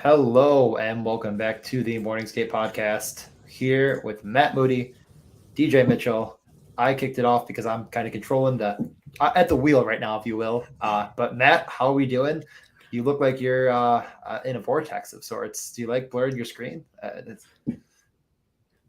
Hello and welcome back to the Morning Skate Podcast. Here with Matt Moody, DJ Mitchell. I kicked it off because I'm kind of controlling the at the wheel right now, if you will. But Matt, how are we doing? You look like you're in a vortex of sorts. Do you like blurring your screen?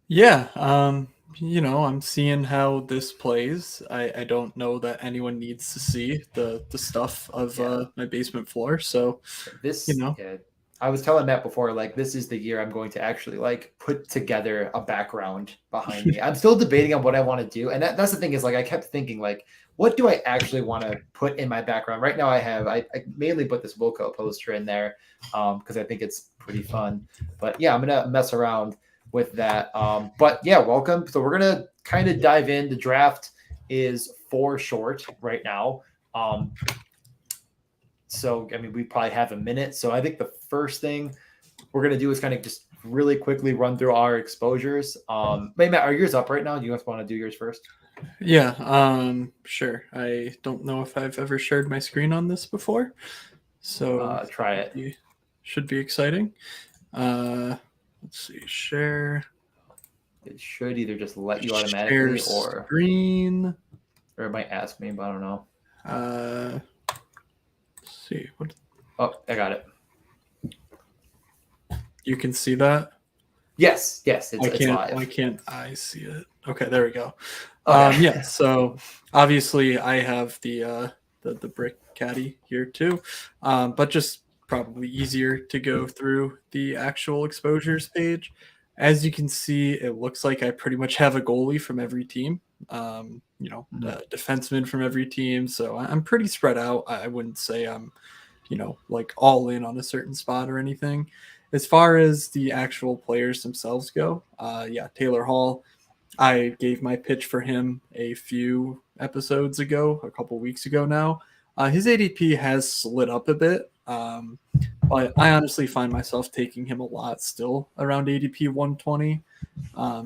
Yeah, I'm seeing how this plays. I don't know that anyone needs to see the stuff of Yeah, my basement floor. So, you this. know, Yeah, I was telling Matt before, like this is the year I'm going to actually like put together a background behind me. I'm still debating on what I want to do, and that's the thing is like I kept thinking like, what do I actually want to put in my background? Right now, I mainly put this Wilco poster in there because I think it's pretty fun. But yeah, I'm gonna mess around with that. But yeah, welcome. So we're gonna kind of dive in. The draft is 4 short right now. So, I mean, we probably have a minute. So, I think the first thing we're going to do is kind of just really quickly run through our exposures. Matt, are yours up right now? Do you guys want to do yours first? yeah, sure. I don't know if I've ever shared my screen on this before, so Try should it. be, should be exciting. Uh, let's see, share, It should either just let you share automatically screen. or it might ask me, but I don't know. Let's see what Oh, I got it. you can see that. Yes, it's live. Why can't I see it? Okay, there we go. Okay. Yeah, so obviously I have the brick caddy here too, but just probably easier to go through the actual exposures page. As you can see, it looks like I pretty much have a goalie from every team. Defenseman from every team. So I'm pretty spread out. I wouldn't say I'm, like all in on a certain spot or anything. As far as the actual players themselves go, yeah, Taylor Hall. I gave my pitch for him a few episodes ago, a couple weeks ago now. His ADP has slid up a bit, but I honestly find myself taking him a lot still around ADP 120,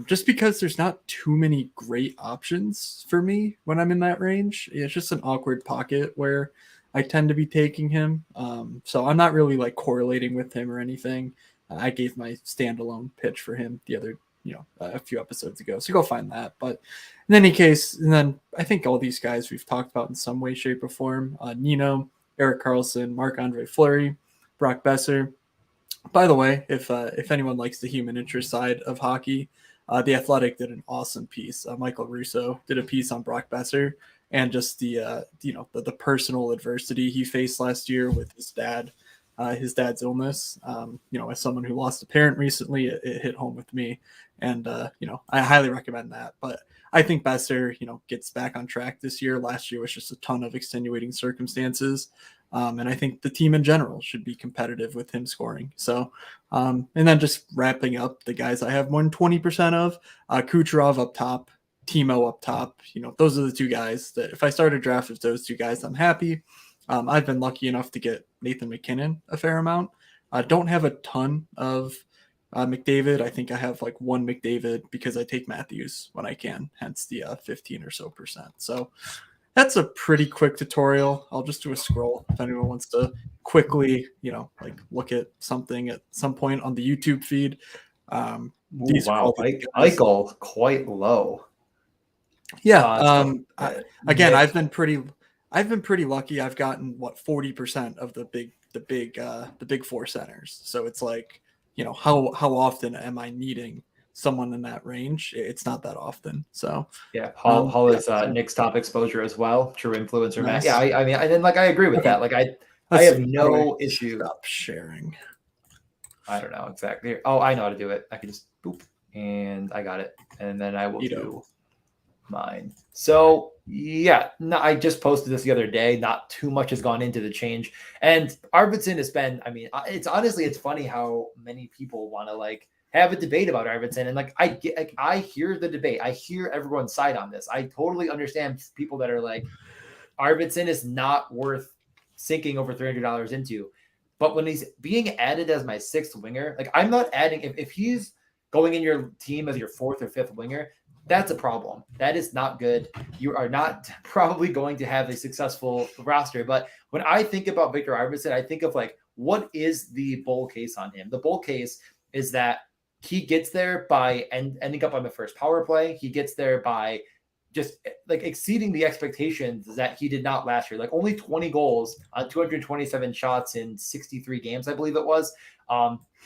just because there's not too many great options for me when I'm in that range. It's just an awkward pocket where I tend to be taking him. So I'm not really like correlating with him or anything. I gave my standalone pitch for him the other, a few episodes ago. So go find that. But in any case, and then I think all these guys we've talked about in some way, shape, or form. Nino, Eric Carlson, Marc-Andre Fleury, Brock Besser. By the way, if anyone likes the human interest side of hockey, the Athletic did an awesome piece. Michael Russo did a piece on Brock Besser and just the personal adversity he faced last year with his dad's illness. As someone who lost a parent recently, it hit home with me, and I highly recommend that. But I think Besser, gets back on track this year. Last year was just a ton of extenuating circumstances. And I think the team in general should be competitive with him scoring. So, and then just wrapping up the guys I have more than 20% of, Kucherov up top, Timo up top. Those are the two guys that if I start a draft with those two guys, I'm happy. I've been lucky enough to get Nathan McKinnon a fair amount. I don't have a ton of McDavid. I think I have like one McDavid because I take Matthews when I can, hence the 15 or so percent. So that's a pretty quick tutorial. I'll just do a scroll if anyone wants to quickly, look at something at some point on the YouTube feed. These are all Wow, the guys. Eichel quite low. Yeah. Again, Nick, I've been pretty lucky. I've gotten 40% of the big four centers. So it's like, how often am I needing someone in that range? It's not that often. So yeah, Hall yeah, is Nick's top exposure as well. True influencer, Matt. Yeah, nice. I mean, and then like I agree with Okay. that. Like I Let's have see. How do I no issue. stop sharing? I don't know exactly. Oh, I know how to do it. I can just boop, and I got it, and then I will do mine. So yeah, no, I just posted this the other day. Not too much has gone into the change, and Arvidsson has been. I mean, it's funny how many people want to like have a debate about Arvidsson, and like I hear the debate. I hear everyone's side on this. I totally understand people that are like, Arvidsson is not worth sinking over $300 into. But when he's being added as my sixth winger, like I'm not adding, if he's going in your team as your fourth or fifth winger, that's a problem. That is not good. You are not probably going to have a successful roster. But when I think about Victor Arvidsson, I think of like what is the bull case on him? The bull case is that he gets there by ending up on the first power play. He gets there by just like exceeding the expectations that he did not last year. Like only 20 goals on 227 shots in 63 games, I believe it was.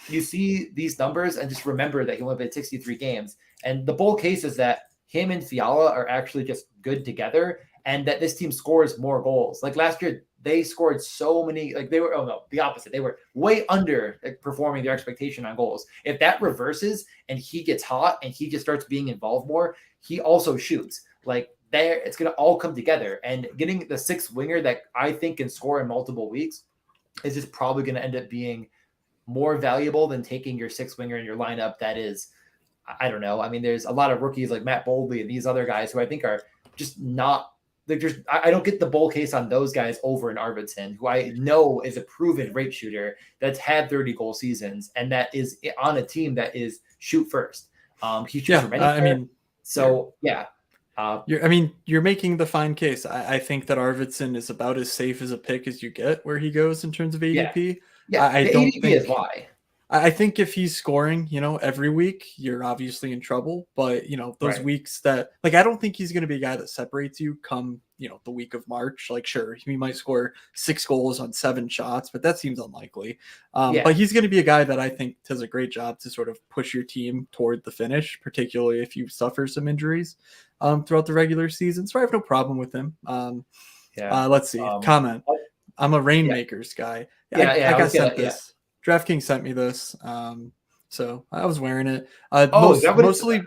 You see these numbers and just remember that he only played 63 games. And the bull case is that him and Fiala are actually just good together, and that this team scores more goals. Like last year, they scored so many, like they were, oh no, the opposite. They were way under performing their expectation on goals. If that reverses and he gets hot and he just starts being involved more, he also shoots. Like there, it's going to all come together. And getting the sixth winger that I think can score in multiple weeks is just probably going to end up being more valuable than taking your sixth winger in your lineup. That is, I don't know. I mean, there's a lot of rookies like Matt Boldley and these other guys who I think are just not. I don't get the bull case on those guys over an Arvidsson, who I know is a proven rate shooter that's had 30 goal seasons and that is on a team that is shoot first. He shoots from anywhere. I mean, so yeah. You're making the fine case. I think that Arvidsson is about as safe as a pick as you get where he goes in terms of ADP. Yeah, I don't ADP think is why. I think if he's scoring, every week, you're obviously in trouble. But, those weeks that, like, I don't think he's going to be a guy that separates you come, the week of March. Like, sure, he might score 6 goals on 7 shots, but that seems unlikely. But he's going to be a guy that I think does a great job to sort of push your team toward the finish, particularly if you suffer some injuries throughout the regular season. So I have no problem with him. Let's see. Comment. I'm a Rainmakers guy. I got sent this. DraftKings sent me this, so I was wearing it. Mostly,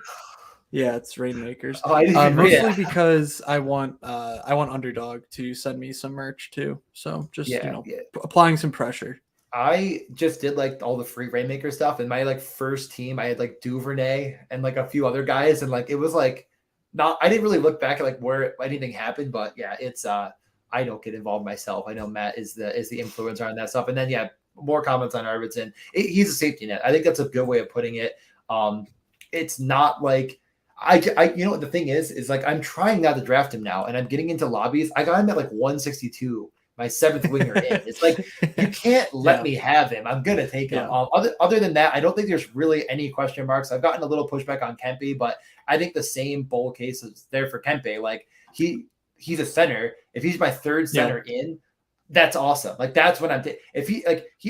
it's Rainmakers. Mostly because I want Underdog to send me some merch too. So just applying some pressure. I just did like all the free Rainmaker stuff. In my like first team, I had like Duvernay and like a few other guys, and like it was like not. I didn't really look back at like where anything happened, but yeah, it's I don't get involved myself. I know Matt is the influencer on that stuff, and then more comments on Arvidsson. He's a safety net. I think that's a good way of putting it. It's not like I what the thing is like I'm trying not to draft him now, and I'm getting into lobbies. I got him at like 162, my 7th winger in. It's like you can't let me have him. I'm gonna take him. Other than that, I don't think there's really any question marks. I've gotten a little pushback on Kempe, but I think the same bull case is there for Kempe. Like he's a center. If he's my 3rd center in, that's awesome. Like that's when I'm if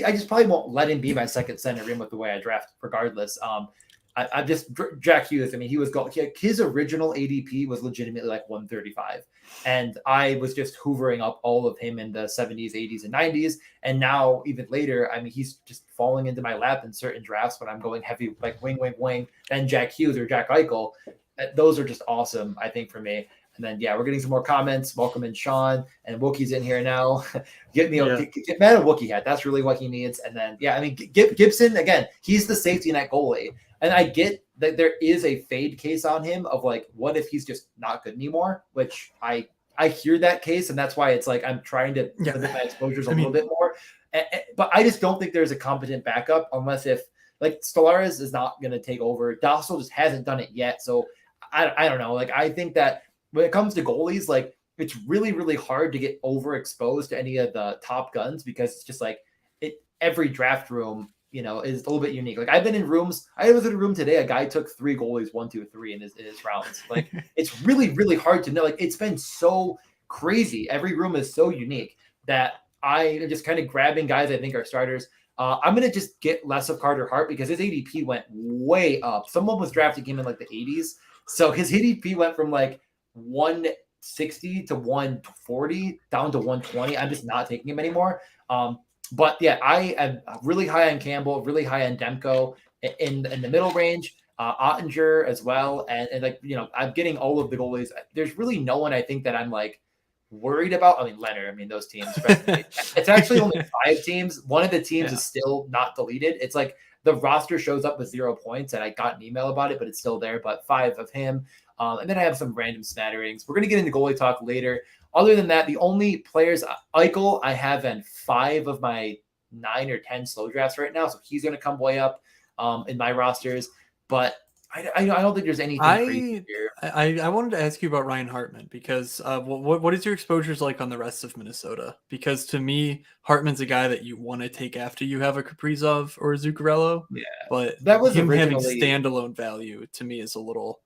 I just probably won't let him be my 2nd center in with the way I draft regardless. I just Jack Hughes. I mean, his original ADP was legitimately like 135, and I was just hoovering up all of him in the 70s, 80s, and 90s. And now even later, I mean, he's just falling into my lap in certain drafts when I'm going heavy like wing, and Jack Hughes or Jack Eichel. Those are just awesome, I think, for me. And then, we're getting some more comments. Welcome in Sean, and Wookie's in here now. Get mad at Wookie hat. That's really what he needs. And then, I mean, Gibson, again, he's the safety net goalie. And I get that there is a fade case on him of like, what if he's just not good anymore? Which I hear that case. And that's why it's like, I'm trying to limit my exposures a little bit more. But I just don't think there's a competent backup unless if like Stellaris is not going to take over. Dossel just hasn't done it yet. So I don't know. Like, I think that when it comes to goalies, like it's really, really hard to get overexposed to any of the top guns because it's just like every draft room, is a little bit unique. Like I've been in rooms. I was in a room today. A guy took 3 goalies, 1, 2, 3 in his rounds. Like it's really, really hard to know. Like it's been so crazy. Every room is so unique that I am just kind of grabbing guys I think are starters. I'm going to just get less of Carter Hart because his ADP went way up. Someone was drafting him in like the 80s. So his ADP went from like 160 to 140 down to 120. I'm just not taking him anymore. But I am really high on Campbell, really high on Demko in the middle range, Ottinger as well. And like, I'm getting all of the goalies. There's really no one I think that I'm like worried about. I mean, Leonard, those teams. It's actually only 5 teams. One of the teams is still not deleted. It's like the roster shows up with 0 points, and I got an email about it, but it's still there. But 5 of him. And then I have some random smatterings. We're going to get into goalie talk later. Other than that, the only players, Eichel, I have in 5 of my 9 or 10 slow drafts right now. So he's going to come way up in my rosters. But I don't think there's anything crazy here. I wanted to ask you about Ryan Hartman because what is your exposures like on the rest of Minnesota? Because to me, Hartman's a guy that you want to take after you have a Kaprizov or a Zuccarello, Yeah, but that was him having originally. standalone value to me is a little.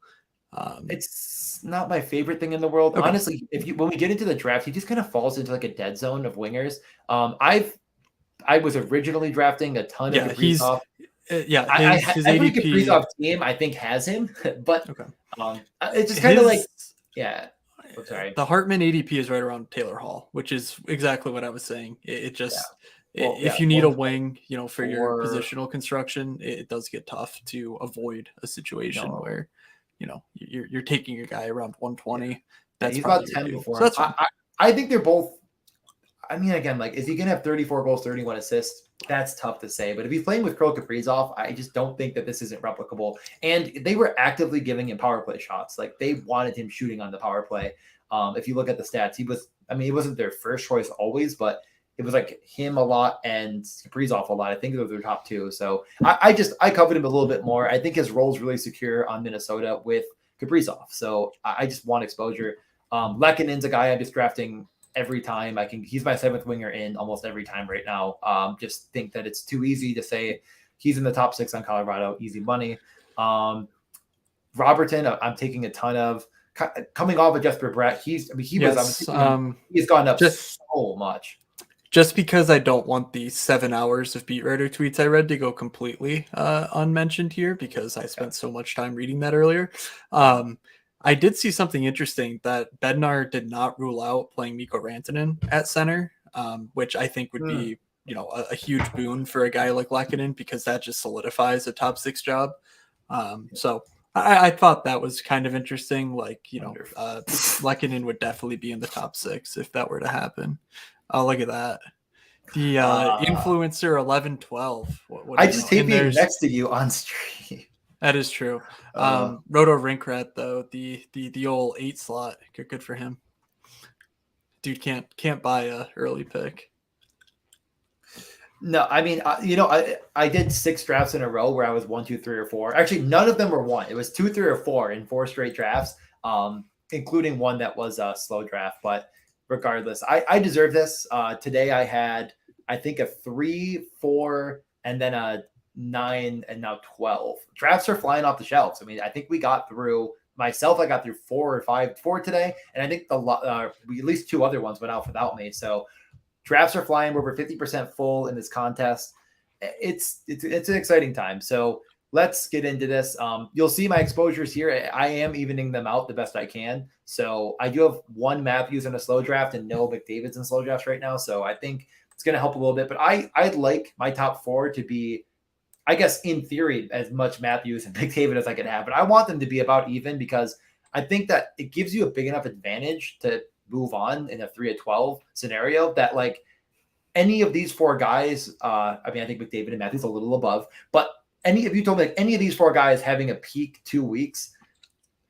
It's not my favorite thing in the world, Okay. honestly. When we get into the draft, he just kind of falls into like a dead zone of wingers. I was originally drafting a ton of Yeah, he's Kaprizov. his Every ADP. Kaprizov team I think has him, but Okay. it's just kind of like, His yeah. I'm sorry. the Hartman ADP is right around Taylor Hall, which is exactly what I was saying. It Yeah. just Well, yeah. if you need a wing, for your 124. positional construction, it does get tough to avoid a situation No. where you're taking a guy around 120. Yeah, That's he's about probably your 10 dude. before So him. that's fine. I think they're both. I mean, again, like, is he going to have 34 goals, 31 assists? That's tough to say. But if he's playing with Kirill Kaprizov, I just don't think that this isn't replicable. And they were actively giving him power play shots. Like, they wanted him shooting on the power play. If you look at the stats, he wasn't their first choice always, but it was like him a lot and Kaprizov a lot. I think those were their top two. So I covered him a little bit more. I think his role's really secure on Minnesota with Kaprizov. So I just want exposure. Lekkonen's a guy I'm just drafting every time I can. He's my seventh winger in almost every time right now. Just think that it's too easy to say he's in the top 6 on Colorado, easy money. Robertson, I'm taking a ton of coming off of Jesper Brett. He's gone up so much. Just because I don't want the 7 hours of beat writer tweets I read to go completely unmentioned here because I spent so much time reading that earlier. I did see something interesting that Bednar did not rule out playing Mikko Rantanen at center, which I think would be, a huge boon for a guy like Lekkonen because that just solidifies a top 6 job. So I thought that was kind of interesting. Like, Lekkonen would definitely be in the top 6 if that were to happen. Oh, look at that. The influencer 1112. I just hate being next to you on stream. That is true. Roto Rinkrat though, the old 8 slot, good for him. Dude can't buy a early pick. No, I mean, I did 6 drafts in a row where I was 1, 2, 3, or 4. Actually, none of them were 1. It was 2, 3, or 4 in 4 straight drafts, including one that was a slow draft. But regardless, I deserve this. Today I had, I think, a 3, 4, and then a 9, and now 12. Drafts are flying off the shelves. I mean, I think we got through myself. I got through 4 or 5 today, and I think at least 2 other ones went out without me. So drafts are flying. We're over 50% full in this contest. It's an exciting time. So let's get into this. You'll see my exposures here. I am evening them out the best I can. So I do have 1 Matthews in a slow draft and no McDavid's in slow drafts right now. So I think it's going to help a little bit. But I'd like my top 4 to be, I guess, in theory, as much Matthews and McDavid as I could have. But I want them to be about even because I think that it gives you a big enough advantage to move on in a 3-12 scenario that, like, any of these 4 guys, I think McDavid and Matthews a little above, but if you told me, like, any of these 4 guys having a peak 2 weeks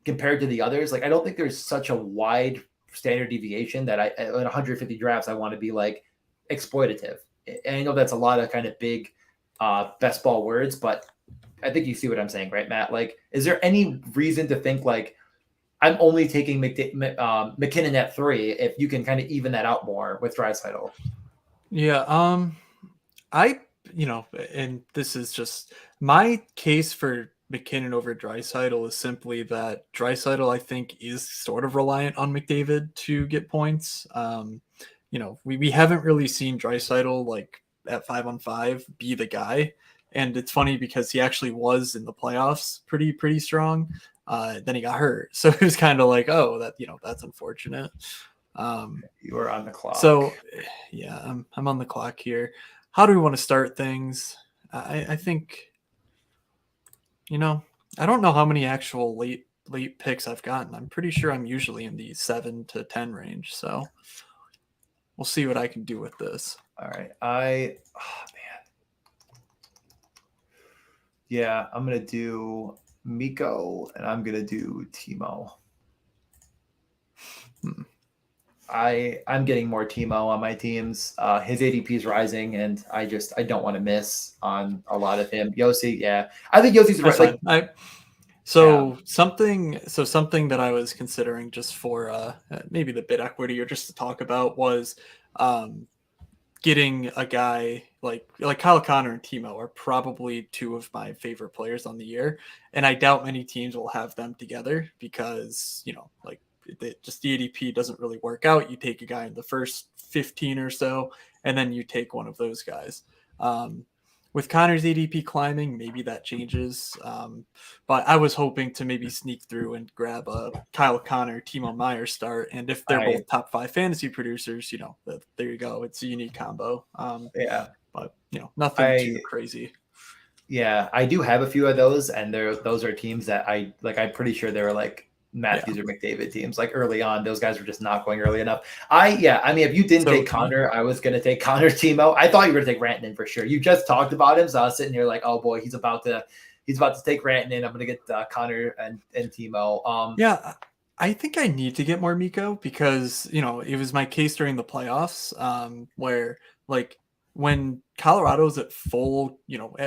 compared to the others, like, I don't think there's such a wide standard deviation that in 150 drafts, I want to be like exploitative. And I know that's a lot of kind of big best ball words, but I think you see what I'm saying, right, Matt? Like, is there any reason to think like I'm only taking McKinnon at 3 if you can kind of even that out more with Draisaitl? Yeah, and this is just my case for McKinnon over Draisaitl is simply that Draisaitl, I think, is sort of reliant on McDavid to get points. We haven't really seen Draisaitl like at 5-on-5 be the guy, and it's funny because he actually was in the playoffs pretty strong. Then he got hurt, so it was kind of like, oh, that's unfortunate. You are on the clock. So, yeah, I'm on the clock here. How do we want to start things? I think, I don't know how many actual late picks I've gotten. I'm pretty sure I'm usually in the 7 to 10 range. So we'll see what I can do with this. All right. Man. Yeah, I'm going to do Mikko and I'm going to do Timo. I'm getting more Timo on my teams. His ADP is rising, and I don't want to miss on a lot of him. Yossi, yeah, I think Yossi's right. So something that I was considering just for maybe the bid equity or just to talk about was um, getting a guy like Kyle Connor and Timo are probably two of my favorite players on the year, and I doubt many teams will have them together because like just the ADP doesn't really work out. You take a guy in the first 15 or so, and then you take one of those guys. Um, with Connor's ADP climbing, maybe that changes. But I was hoping to maybe sneak through and grab a Kyle Connor, Timo Meyer start. And if they're I both top 5 fantasy producers, there you go. It's a unique combo. yeah. But nothing too I crazy. Yeah, I do have a few of those, and those are teams that I like. I'm pretty sure they were like Matthews or McDavid teams. Like early on, those guys were just not going early enough. I mean, if you didn't take Connor, I was gonna take Connor Timo. I thought you were gonna take Rantanen for sure. You just talked about him, so I was sitting here like, oh boy, he's about to take Rantanen. I'm gonna get Connor and Timo. Yeah, I think I need to get more Miko because it was my case during the playoffs, where like when Colorado's at full,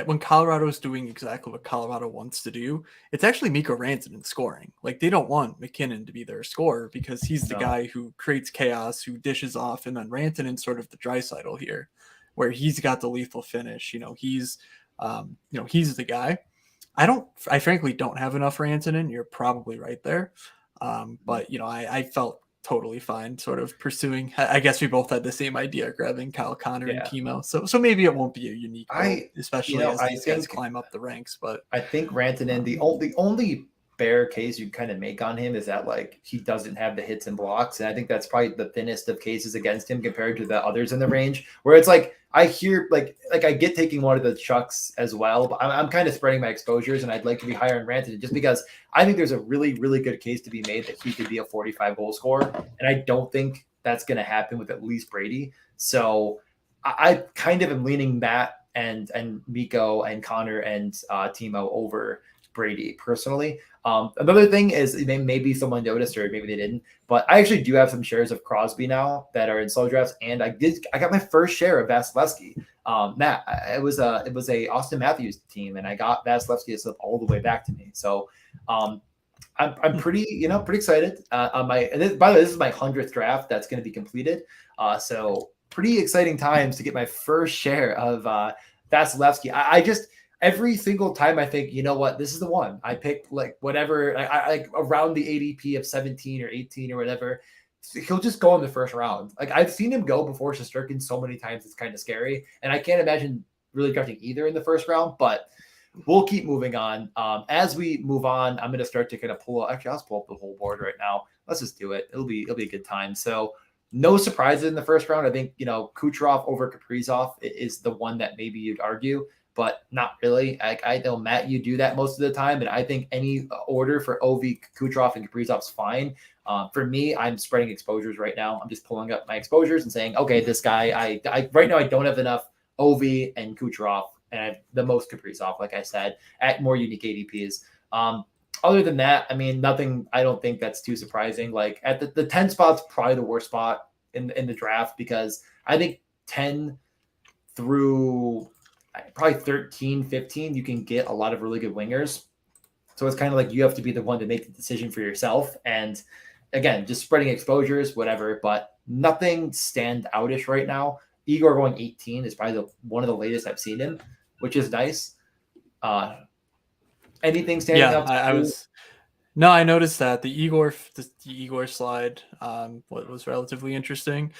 when Colorado's doing exactly what Colorado wants to do, it's actually Miko Rantanen scoring. Like they don't want McKinnon to be their scorer because he's the guy who creates chaos, who dishes off, and then Rantanen's sort of the Draisaitl here, where he's got the lethal finish. He's the guy. I frankly don't have enough Rantanen. You're probably right there. But I felt totally fine sort of pursuing. I guess we both had the same idea, grabbing Kyle Connor and Timo. So maybe it won't be a unique vote, especially as these guys climb up the ranks. But I think Rantanen, the only bear case you kind of make on him is that like he doesn't have the hits and blocks, and I think that's probably the thinnest of cases against him compared to the others in the range. Where it's like I hear like I get taking one of the Chucks as well, but I'm kind of spreading my exposures, and I'd like to be higher in Rantanen just because I think there's a really really good case to be made that he could be a 45 goal scorer, and I don't think that's going to happen with at least Brady. So I kind of am leaning Matt and Miko and Connor and Timo over Brady personally. Another thing is maybe someone noticed or maybe they didn't, but I actually do have some shares of Crosby now that are in slow drafts, and I got my first share of Vasilevsky. Matt, it was a Austin Matthews team, and I got Vasilevsky to slip all the way back to me. So I'm pretty excited. By the way, this is my 100th draft that's going to be completed. So pretty exciting times to get my first share of Vasilevsky. I just every single time I think, you know what, this is the one. I pick like whatever, I like around the ADP of 17 or 18 or whatever. He'll just go in the first round. Like I've seen him go before Shesterkin so many times, it's kind of scary. And I can't imagine really drafting either in the first round, but we'll keep moving on. As we move on, I'm going to start to kind of actually, I'll pull up the whole board right now. Let's just do it. It'll be a good time. So no surprises in the first round. I think, Kucherov over Kaprizov is the one that maybe you'd argue, but not really. I know, Matt, you do that most of the time, and I think any order for Ovi, Kucherov, and Kaprizov's fine. For me, I'm spreading exposures right now. I'm just pulling up my exposures and saying, okay, this guy, I right now I don't have enough Ovi and Kucherov, and I have the most Kaprizov, like I said, at more unique ADPs. Other than that, I mean, nothing. I don't think that's too surprising. Like at the 10 spot's probably the worst spot in the draft because I think 10 through probably 13, 15, you can get a lot of really good wingers. So it's kind of like you have to be the one to make the decision for yourself. And again, just spreading exposures, whatever, but nothing stand outish right now. Igor going 18 is probably one of the latest I've seen him, which is nice. Anything standing out? I noticed that the Igor slide was relatively interesting.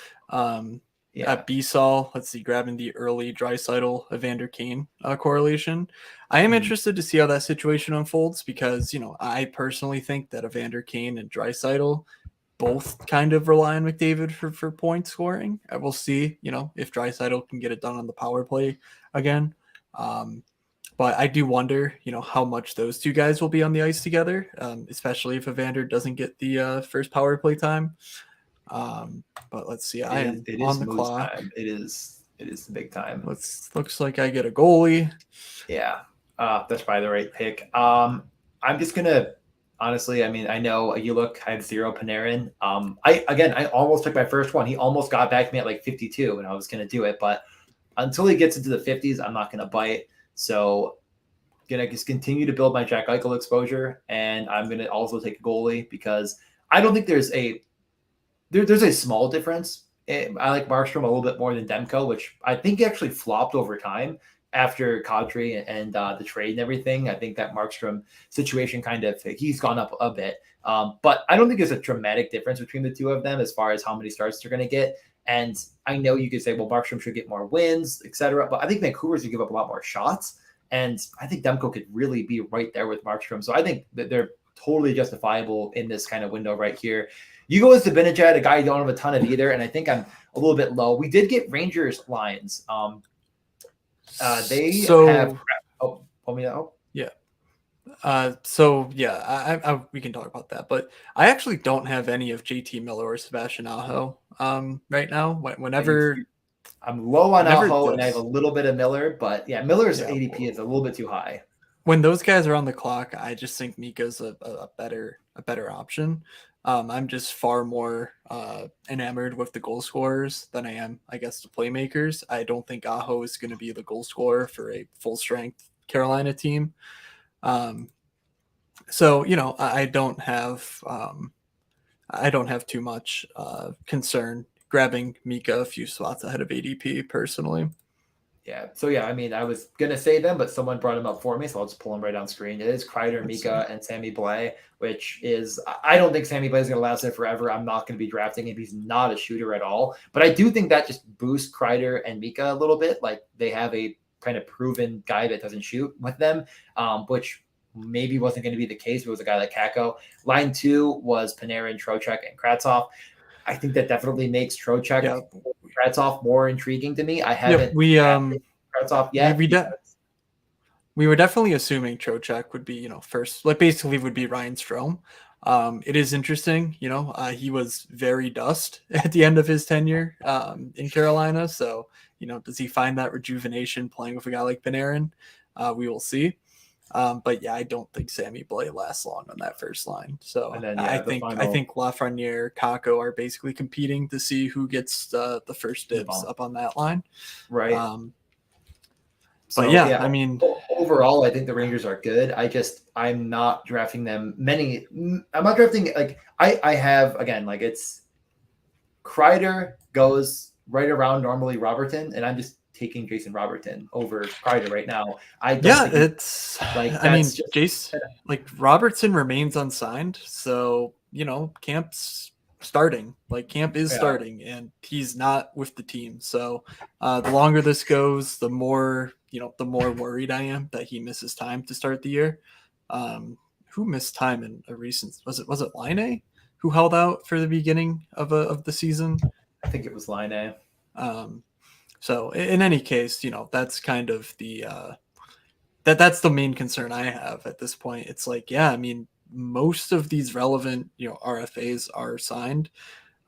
At B-Sol, let's see, grabbing the early Draisaitl Evander Kane correlation. I am interested to see how that situation unfolds because, I personally think that Evander Kane and Draisaitl both kind of rely on McDavid for point scoring. We'll see, if Draisaitl can get it done on the power play again. But I do wonder, how much those two guys will be on the ice together, especially if Evander doesn't get the first power play time. But let's see. I am on the clock. Time. It is the big time. Looks like I get a goalie. Yeah, that's probably the right pick. I'm just gonna honestly. I mean, I know I have 0 Panarin. I almost took my first one. He almost got back to me at like 52, and I was gonna do it, but until he gets into the 50s, I'm not gonna bite. So gonna just continue to build my Jack Eichel exposure, and I'm gonna also take a goalie because I don't think there's a small difference. I like Markstrom a little bit more than Demko, which I think actually flopped over time after Kadri and the trade and everything. I think that Markstrom situation he's gone up a bit. But I don't think there's a dramatic difference between the two of them as far as how many starts they're going to get. And I know you could say, well, Markstrom should get more wins, etc. But I think Vancouver's going to give up a lot more shots. And I think Demko could really be right there with Markstrom. So I think that they're totally justifiable in this kind of window right here. You go with Zibanejad, a guy you don't have a ton of either, and I think I'm a little bit low. We did get Rangers lines. They have. Oh, pull me out. Yeah. We can talk about that, but I actually don't have any of JT Miller or Sebastian Aho right now. Whenever I'm low on Aho and I have a little bit of Miller, but yeah, Miller's ADP is a little bit too high. When those guys are on the clock, I just think Mika's a better option. I'm just far more enamored with the goal scorers than I am, I guess, the playmakers. I don't think Aho is going to be the goal scorer for a full strength Carolina team. So, I don't have too much concern grabbing Mika a few spots ahead of ADP personally. Yeah. So, yeah, I mean, I was going to say them, but someone brought him up for me, so I'll just pull him right on screen. It is Kreider, Mika, and Sammy Blais, which is – I don't think Sammy Blais is going to last there forever. I'm not going to be drafting him. He's not a shooter at all. But I do think that just boosts Kreider and Mika a little bit. Like, they have a kind of proven guy that doesn't shoot with them, which maybe wasn't going to be the case if it was a guy like Kakko. Line 2 was Panarin, Trocheck, and Kravtsov. I think that definitely makes Trocheck Kravtsov more intriguing to me. I haven't Kravtsov yet. We were definitely assuming Trocheck would be, first, like basically would be Ryan Strome. It is interesting, he was very dust at the end of his tenure in Carolina. So, does he find that rejuvenation playing with a guy like Panarin? We will see. But yeah, I don't think Sammy Blais lasts long on that first line. So I think Lafreniere, Kakko are basically competing to see who gets the first dibs up on that line. Right. I mean, overall, I think the Rangers are good. I'm not drafting them I'm not drafting I have again, it's Kreider goes right around normally Robertson, and I'm just taking Jason Robertson over Kreider right now. Robertson remains unsigned, so Camp's starting. Camp is starting, and he's not with the team. So the longer this goes, the more worried I am that he misses time to start the year. Who missed time in a recent? Was it Line who held out for the beginning of the season? I think it was Line. So in any case, that's kind of the that's the main concern I have at this point. It's most of these relevant, RFAs are signed.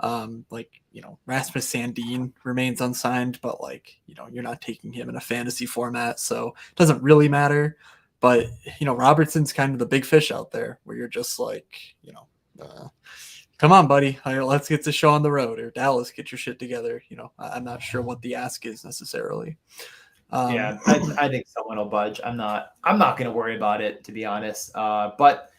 Rasmus Sandin remains unsigned, but you're not taking him in a fantasy format, so it doesn't really matter. But, Robertson's kind of the big fish out there where you're just come on, buddy, let's get the show on the road, or Dallas, get your shit together. I'm not sure what the ask is necessarily. I think someone will budge. I'm not going to worry about it, to be honest. But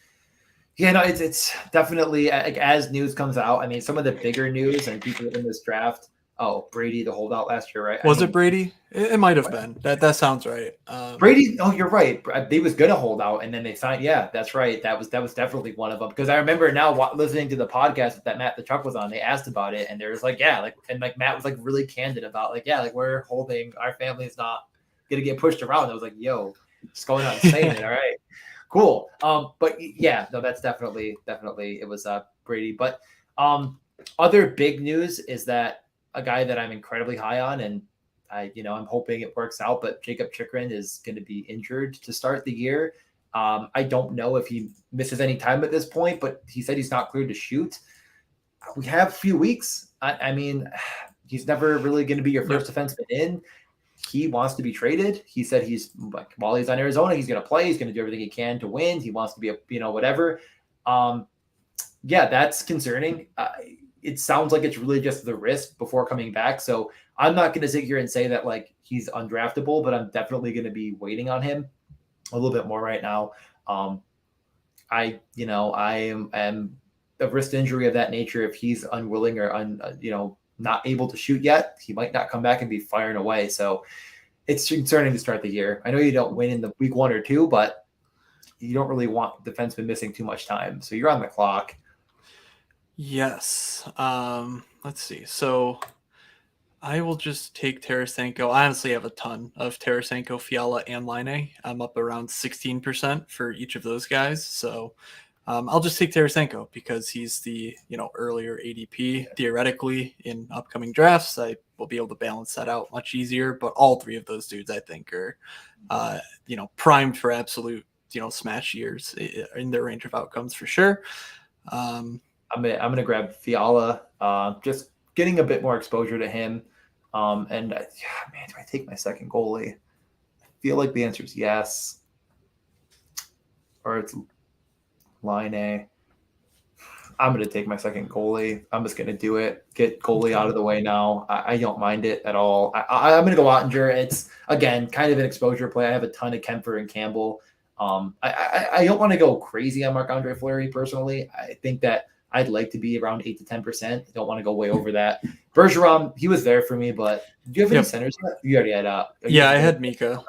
it's definitely as news comes out. I mean, some of the bigger news and people in this draft. Oh, Brady, the holdout last year, right? Was it Brady? It might have been. That sounds right. Brady. Oh, you're right. They was gonna hold out, and then they signed. Yeah, that's right. That was definitely one of them. Because I remember now listening to the podcast that Matt the Chuck was on. They asked about it, and there was Matt was really candid about we're holding. Our family's not gonna get pushed around. I was like, yo, just going out and saying it. All right, cool. But yeah, no, that's definitely it was Brady. But other big news is that a guy that I'm incredibly high on, and I'm hoping it works out, but Jacob Chikrin is going to be injured to start the year. I don't know if he misses any time at this point, but he said he's not cleared to shoot. We have a few weeks. I mean, he's never really going to be your first defenseman in. He wants to be traded. He said while he's on Arizona, he's going to play. He's going to do everything he can to win. He wants to be whatever. That's concerning. It sounds like it's really just the risk before coming back. So I'm not going to sit here and say that he's undraftable, but I'm definitely going to be waiting on him. a little bit more right now. Um, I am a wrist injury of that nature. If he's unwilling or not able to shoot yet, he might not come back and be firing away. So it's concerning to start the year. I know you don't win in the week 1 or 2, but you don't really want defensemen missing too much time. So you're on the clock. Yes. Let's see. So I will just take Tarasenko. I honestly have a ton of Tarasenko, Fiala, and Line. I'm up around 16% for each of those guys. So I'll just take Tarasenko because he's the earlier ADP. Theoretically, in upcoming drafts, I will be able to balance that out much easier. But all three of those dudes, I think, are primed for absolute smash years in their range of outcomes for sure. I'm gonna grab Fiala. Just getting a bit more exposure to him. Man, do I take my second goalie? I feel like the answer is yes. Or it's Line A. I'm going to take my second goalie. I'm just going to do it. Get goalie out of the way now. I don't mind it at all. I'm going to go Ottinger. It's, again, kind of an exposure play. I have a ton of Kemper and Campbell. I don't want to go crazy on Marc-Andre Fleury personally. I think that I'd like to be around 8 to 10%. I don't want to go way over that. Bergeron, he was there for me, but do you have any centers yet? You already had I had Mika.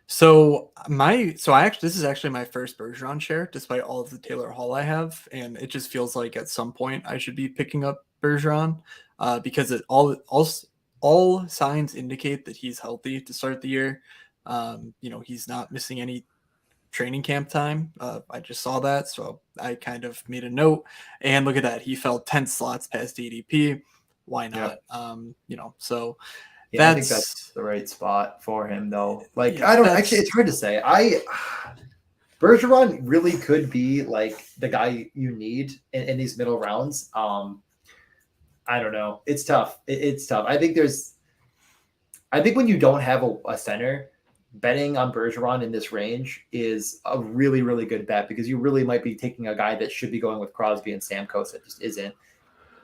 This is actually my first Bergeron share, despite all of the Taylor Hall I have, and it just feels like at some point I should be picking up Bergeron because all signs indicate that he's healthy to start the year. He's not missing any training camp time. I just saw that, so I kind of made a note. And look at that, he fell 10 slots past ADP. Why not? Yep. So. Yeah, I think that's the right spot for him, though. Like, I don't actually. It's hard to say. Bergeron really could be like the guy you need in these middle rounds. I don't know. It's tough. It's tough. I think when you don't have a center, betting on Bergeron in this range is a really, really good bet because you really might be taking a guy that should be going with Crosby and Stamkos that just isn't.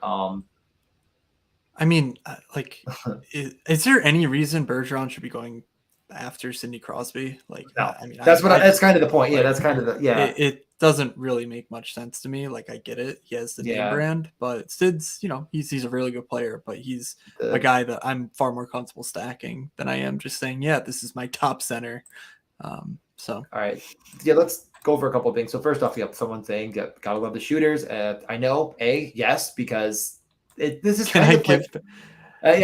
I mean, is there any reason Bergeron should be going after Sidney Crosby? Like, no. That's kind of the point. Yeah, that's kind of It doesn't really make much sense to me. Like, I get it. He has the name brand, but Sid's, he's a really good player, but he's a guy that I'm far more comfortable stacking than I am just saying, yeah, this is my top center. All right. Yeah, let's go over a couple of things. So first off, you have someone saying, gotta love the shooters. I know, yes, because this is Can kind I of give like,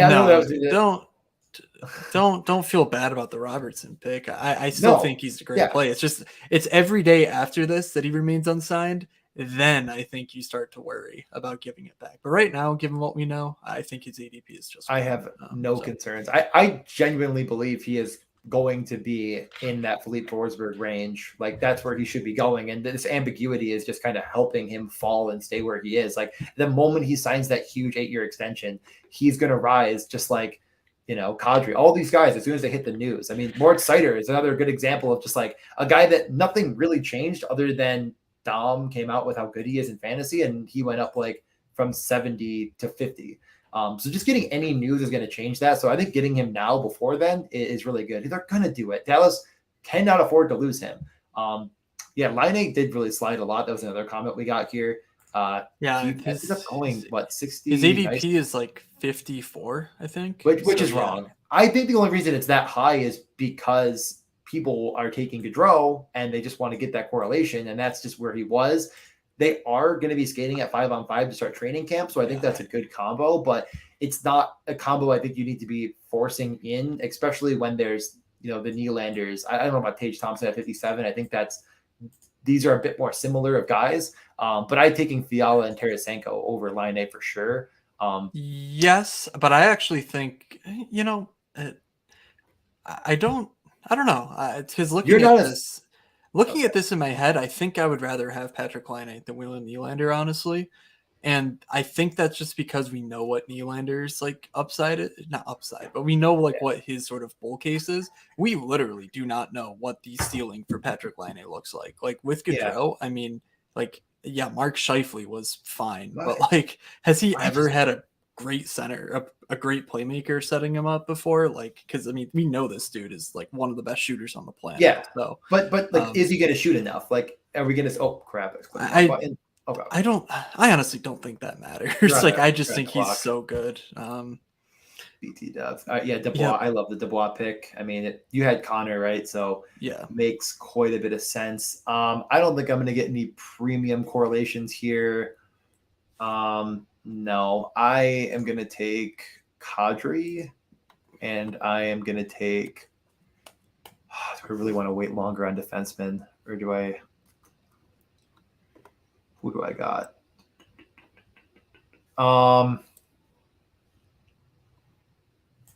don't feel bad about the Robertson pick. I still think he's a great play. It's just it's every day after this that he remains unsigned. Then I think you start to worry about giving it back. But right now, given what we know, I think his ADP is just. I have no concerns. I genuinely believe he is going to be in that Philippe Forsberg range. Like that's where he should be going. And this ambiguity is just kind of helping him fall and stay where he is. Like the moment he signs that huge 8-year extension, he's going to rise just like, Kadri, all these guys, as soon as they hit the news. I mean, Moritz Seider is another good example of just like a guy that nothing really changed other than Dom came out with how good he is in fantasy. And he went up like from 70 to 50. So just getting any news is going to change that. So I think getting him now before then is really good. They're going to do it. Dallas cannot afford to lose him. Line did really slide a lot. That was another comment we got here. He ended up going 60. His ADP is like 54, I think. Which is wrong. I think the only reason it's that high is because people are taking Gaudreau and they just want to get that correlation, and that's just where he was. They are going to be skating at 5-on-5 to start training camp. So I think that's a good combo, but it's not a combo I think you need to be forcing in, especially when there's, the Nylanders. I don't know about Tage Thompson at 57. I think these are a bit more similar of guys. But I'm taking Fiala and Tarasenko over Line A for sure. Yes, but I actually think, I don't know. Because looking at this in my head, I think I would rather have Patrick Laine than William Nylander, honestly. And I think that's just because we know what Nylander's like upside is. Not upside, but we know what his sort of bull case is. We literally do not know what the ceiling for Patrick Laine looks like. Like with Gaudreau, I mean, Mark Scheifele was fine, but has he ever had a great center, a great playmaker setting him up before. Like, because I mean, we know this dude is like one of the best shooters on the planet. Yeah, So, but like, is he going to shoot enough? Like, are we going to? Oh crap! It's clicking the wrong I button. Okay. I honestly don't think that matters. Right, Like, I just right, think he's so good. BT Dubs. Yeah, Yeah, Dubois. I love the Dubois pick. I mean, you had Connor, right? So yeah. makes quite a bit of sense. I don't think I'm going to get any premium correlations here. No, I am going to take Kadri, and I am going to take. Do I really want to wait longer on defensemen, or do I? Who do I got?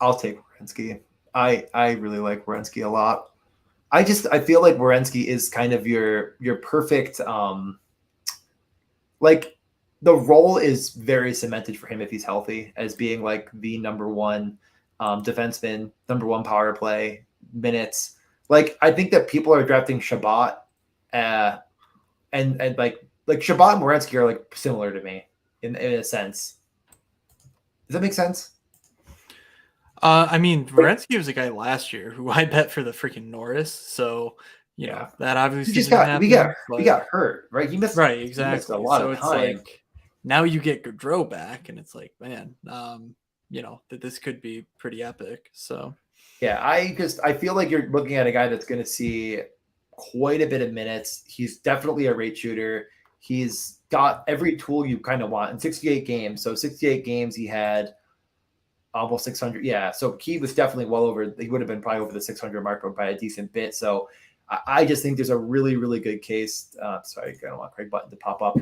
I'll take Werenski. I really like Werenski a lot. I feel like Werenski is kind of your perfect like the role is very cemented for him if he's healthy as being like the number one defenseman, number one power play minutes. Like I think that people are drafting Shabbat, and like Shabbat and Werenski are like similar to me in a sense. Does that make sense? I mean, Varensky was a guy last year who I bet for the freaking Norris. So, you know, that obviously didn't happen. We got hurt, right? He missed exactly. He missed a lot of it's time. like now you get Gaudreau back, and it's like, man, you know, that this could be pretty epic. So yeah, I feel like you're looking at a guy that's going to see quite a bit of minutes. He's definitely a rate shooter. He's got every tool you kind of want in 68 games. So 68 games, he had almost 600. Yeah, so he was definitely well over. He would have been probably over the 600 mark by a decent bit. So I just think there's a really, really good case. Sorry, I don't want Craig Button to pop up.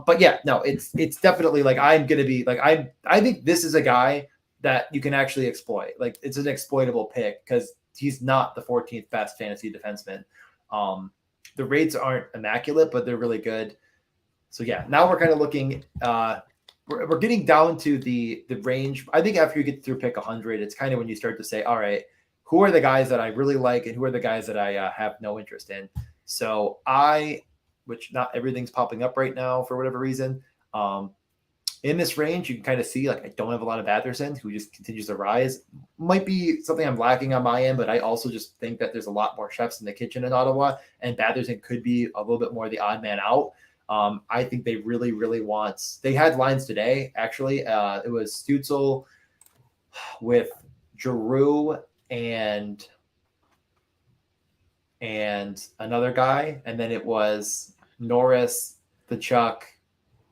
But yeah, no, it's definitely like I'm gonna be like I think this is a guy that you can actually exploit. Like it's an exploitable pick because he's not the 14th best fantasy defenseman. The rates aren't immaculate, but they're really good. So yeah, now we're kind of looking. We're getting down to the range. I think after you get through pick 100, it's kind of when you start to say, all right, who are the guys that I really like and who are the guys that I have no interest in. So which not everything's popping up right now for whatever reason. In this range, you can kind of see like I don't have a lot of Batherson who just continues to rise. Might be something I'm lacking on my end, but I also just think that there's a lot more chefs in the kitchen in Ottawa, and Batherson could be a little bit more the odd man out. I think they really, really want. They had lines today, actually. It was Stutzel with Giroux and another guy, and then it was Norris, Chuck,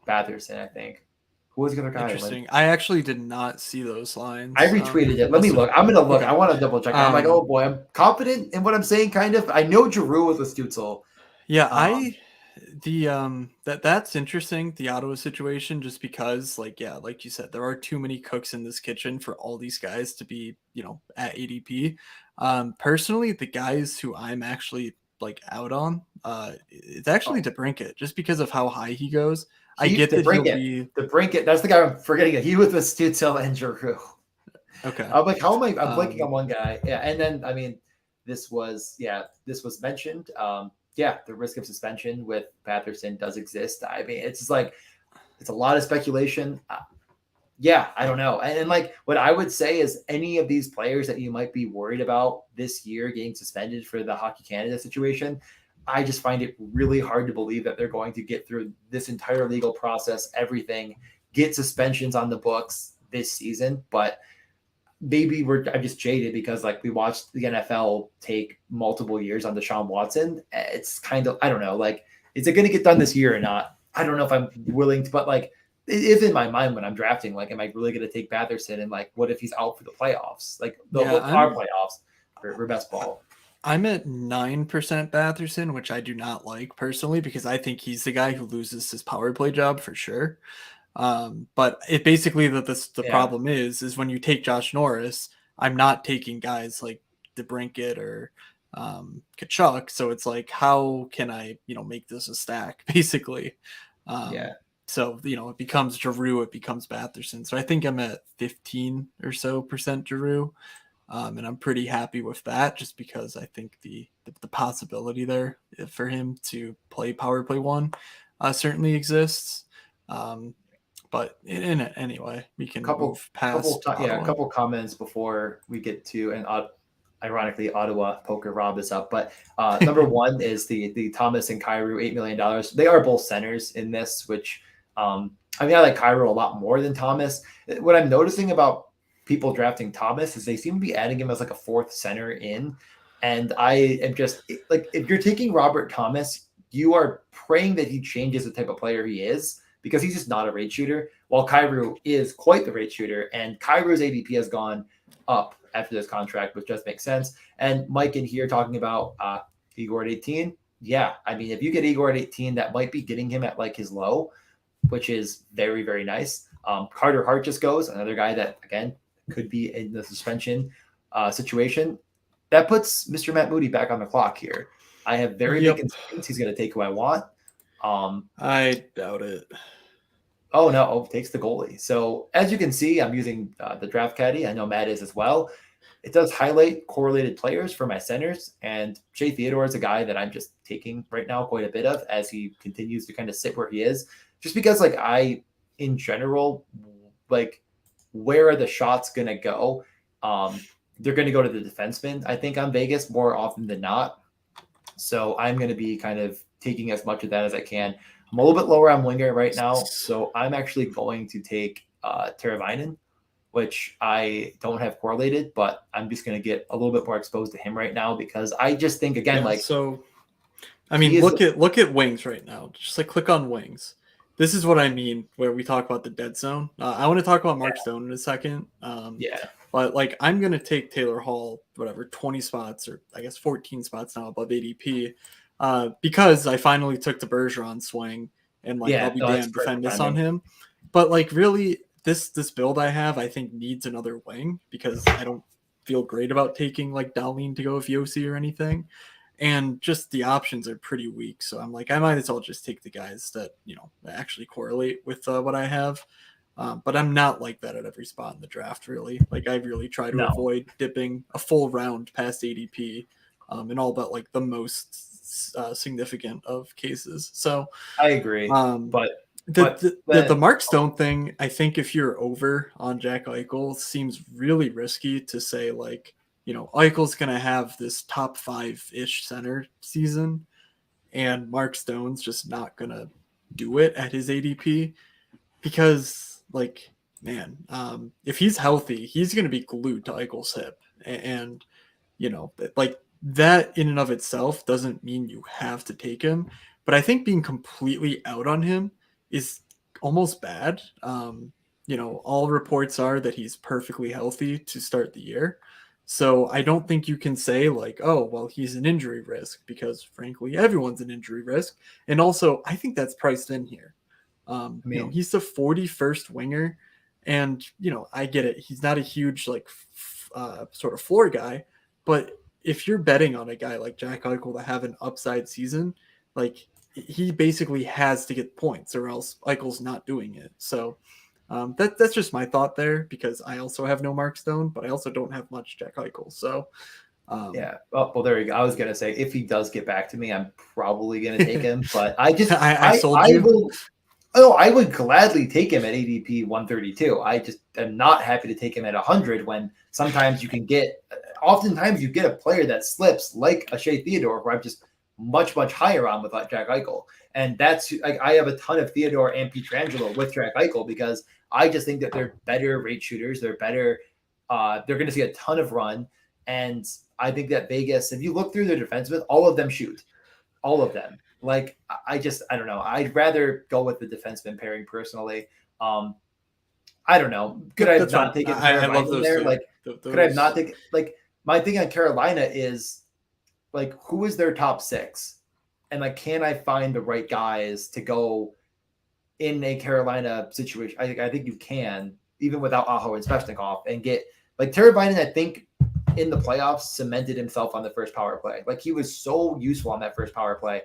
Batherson, I think. Who was the other guy? interesting. I actually did not see those lines. I retweeted it. Let me look. I'm gonna look. Okay. I want to double check. I'm like, oh boy, I'm confident in what I'm saying. Kind of. I know Giroux was with Stutzel. Yeah, that's interesting, the Ottawa situation, just because like you said, there are too many cooks in this kitchen for all these guys to be, you know, at ADP. Personally, the guys who I'm actually like out on, it's actually DeBrincat, just because of how high he goes. I get that he'll be DeBrincat. That's the guy I'm forgetting. He was with Stutzel and Giroux. Okay. I'm like, how am I? I'm blanking on one guy. Yeah, and then I mean, this was mentioned. Yeah, the risk of suspension with Batherson does exist. I mean, it's just like it's a lot of speculation. Yeah, I don't know. And like what I would say is any of these players that you might be worried about this year getting suspended for the Hockey Canada situation, I just find it really hard to believe that they're going to get through this entire legal process, everything, get suspensions on the books this season. But maybe I'm just jaded because like we watched the NFL take multiple years on Deshaun Watson. It's kind of, I don't know, like, is it going to get done this year or not? I don't know if I'm willing to, but like, it is in my mind when I'm drafting, like, am I really going to take Batherson? And like, what if he's out for the playoffs? Like our playoffs for best ball. I'm at 9% Batherson, which I do not like personally, because I think he's the guy who loses his power play job for sure. But it basically the problem is when you take Josh Norris, I'm not taking guys like DeBrincat or Kachuk. So it's like, how can I, you know, make this a stack basically? So, you know, it becomes Giroux, it becomes Batherson. So I think I'm at 15 or so % Giroux. And I'm pretty happy with that just because I think the possibility there for him to play power play one certainly exists. But anyway, we can move couple, past yeah, a Ottawa. couple comments before we get to, and ironically, Ottawa poker Rob is up. But number one is the Thomas and Kyrou $8 million. They are both centers in this, which I mean, I like Kyrou a lot more than Thomas. What I'm noticing about people drafting Thomas is they seem to be adding him as like a fourth center in. And I am just like, if you're taking Robert Thomas, you are praying that he changes the type of player he is, because he's just not a rate shooter, while Kyrou is quite the rate shooter. And Kyrou's ADP has gone up after this contract, which does make sense. And Mike in here talking about Igor at 18. Yeah, I mean, if you get Igor at 18, that might be getting him at like his low, which is very, very nice. Carter Hart just goes, another guy that, again, could be in the suspension situation. That puts Mr. Matt Moody back on the clock here. I have very big concerns he's going to take who I want. I doubt it. Oh, no, takes the goalie. So as you can see, I'm using the draft caddy. I know Matt is as well. It does highlight correlated players for my centers, and Shea Theodore is a guy that I'm just taking right now quite a bit of as he continues to kind of sit where he is, just because like in general, like where are the shots going to go? They're going to go to the defenseman, I think, on Vegas more often than not. So I'm going to be kind of taking as much of that as I can. I'm a little bit lower on winger right now, so I'm actually going to take Teravainen, which I don't have correlated, but I'm just going to get a little bit more exposed to him right now, because I just think, again, so I mean, look at wings right now. Just like click on wings. This is what I mean where we talk about the dead zone. I want to talk about Mark Stone in a second. But like I'm going to take Taylor Hall, whatever, 20 spots, or I guess 14 spots now above ADP, because I finally took the Bergeron swing, and like I'll be damned if I miss on him. But like really, this build I have, I think, needs another wing, because I don't feel great about taking like Darlene to go with Yossi or anything. And just the options are pretty weak. So I'm like, I might as well just take the guys that, actually correlate with what I have. But I'm not like that at every spot in the draft, really. Like I really try to avoid dipping a full round past ADP in all but like the most significant of cases. So I agree. But the Mark Stone thing, I think if you're over on Jack Eichel, seems really risky to say like, Eichel's going to have this top 5-ish center season, and Mark Stone's just not going to do it at his ADP, because, like, man, if he's healthy, he's going to be glued to Eichel's hip. And, like, that in and of itself doesn't mean you have to take him. But I think being completely out on him is almost bad. All reports are that he's perfectly healthy to start the year. So I don't think you can say like, oh, well, he's an injury risk, because frankly, everyone's an injury risk. And also, I think that's priced in here. He's the 41st winger, and, I get it. He's not a huge like sort of floor guy, but if you're betting on a guy like Jack Eichel to have an upside season, like he basically has to get points, or else Eichel's not doing it. So that's just my thought there, because I also have no Mark Stone, but I also don't have much Jack Eichel. So well, there you go. I was gonna say, if he does get back to me, I'm probably gonna take him. But I just I sold you. I would gladly take him at ADP 132. I just am not happy to take him at 100, when sometimes oftentimes you get a player that slips like a Shea Theodore, where I'm just much higher on with Jack Eichel. And that's like, I have a ton of Theodore and Pietrangelo with Jack Eichel, because I just think that they're better rate shooters. They're better. They're going to see a ton of run. And I think that Vegas, if you look through their defensemen, all of them shoot. All of them. Like, I don't know. I'd rather go with the defenseman pairing personally. I don't know. Could I have not taken Carolina there? Like, could I have not taken, like, my thing on Carolina is like, who is their top 6? And like, can I find the right guys to go in a Carolina situation? I think you can, even without Aho and Svechnikov, and get like Teravainen. I think in the playoffs cemented himself on the first power play. Like, he was so useful on that first power play.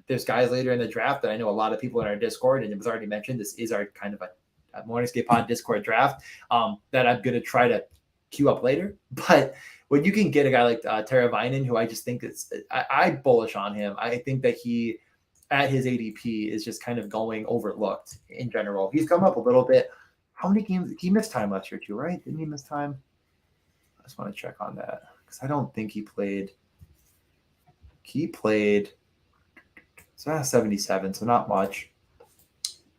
There's guys later in the draft that I know a lot of people in our Discord, and it was already mentioned, this is our kind of a Morningscape Pod Discord draft that I'm going to try to queue up later. But when you can get a guy like Teravainen, who I just think I bullish on him. I think that at his ADP is just kind of going overlooked in general. He's come up a little bit. How many games? He missed time last year too, right? Didn't he miss time? I just want to check on that because I don't think he played. He played 77, so not much.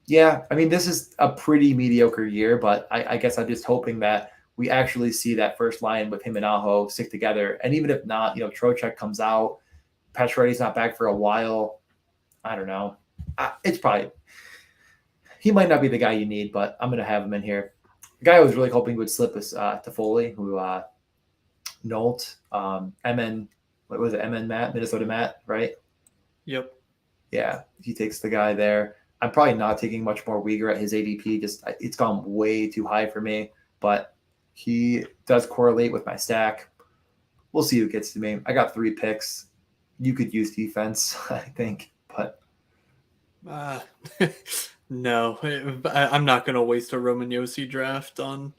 Yeah, I mean, this is a pretty mediocre year, but I guess I'm just hoping that we actually see that first line with him and Aho stick together. And even if not, Trocheck comes out, Pacioretty's not back for a while. I don't know. It's probably – he might not be the guy you need, but I'm going to have him in here. The guy I was really hoping would slip is Toffoli, who Nolt, MN – what was it, MN Matt, Minnesota Matt, right? Yep. Yeah, he takes the guy there. I'm probably not taking much more Uyghur at his ADP. Just it's gone way too high for me, but he does correlate with my stack. We'll see who gets to me. I got 3 picks. You could use defense, I think, but no, I'm not going to waste a Roman Yossi draft on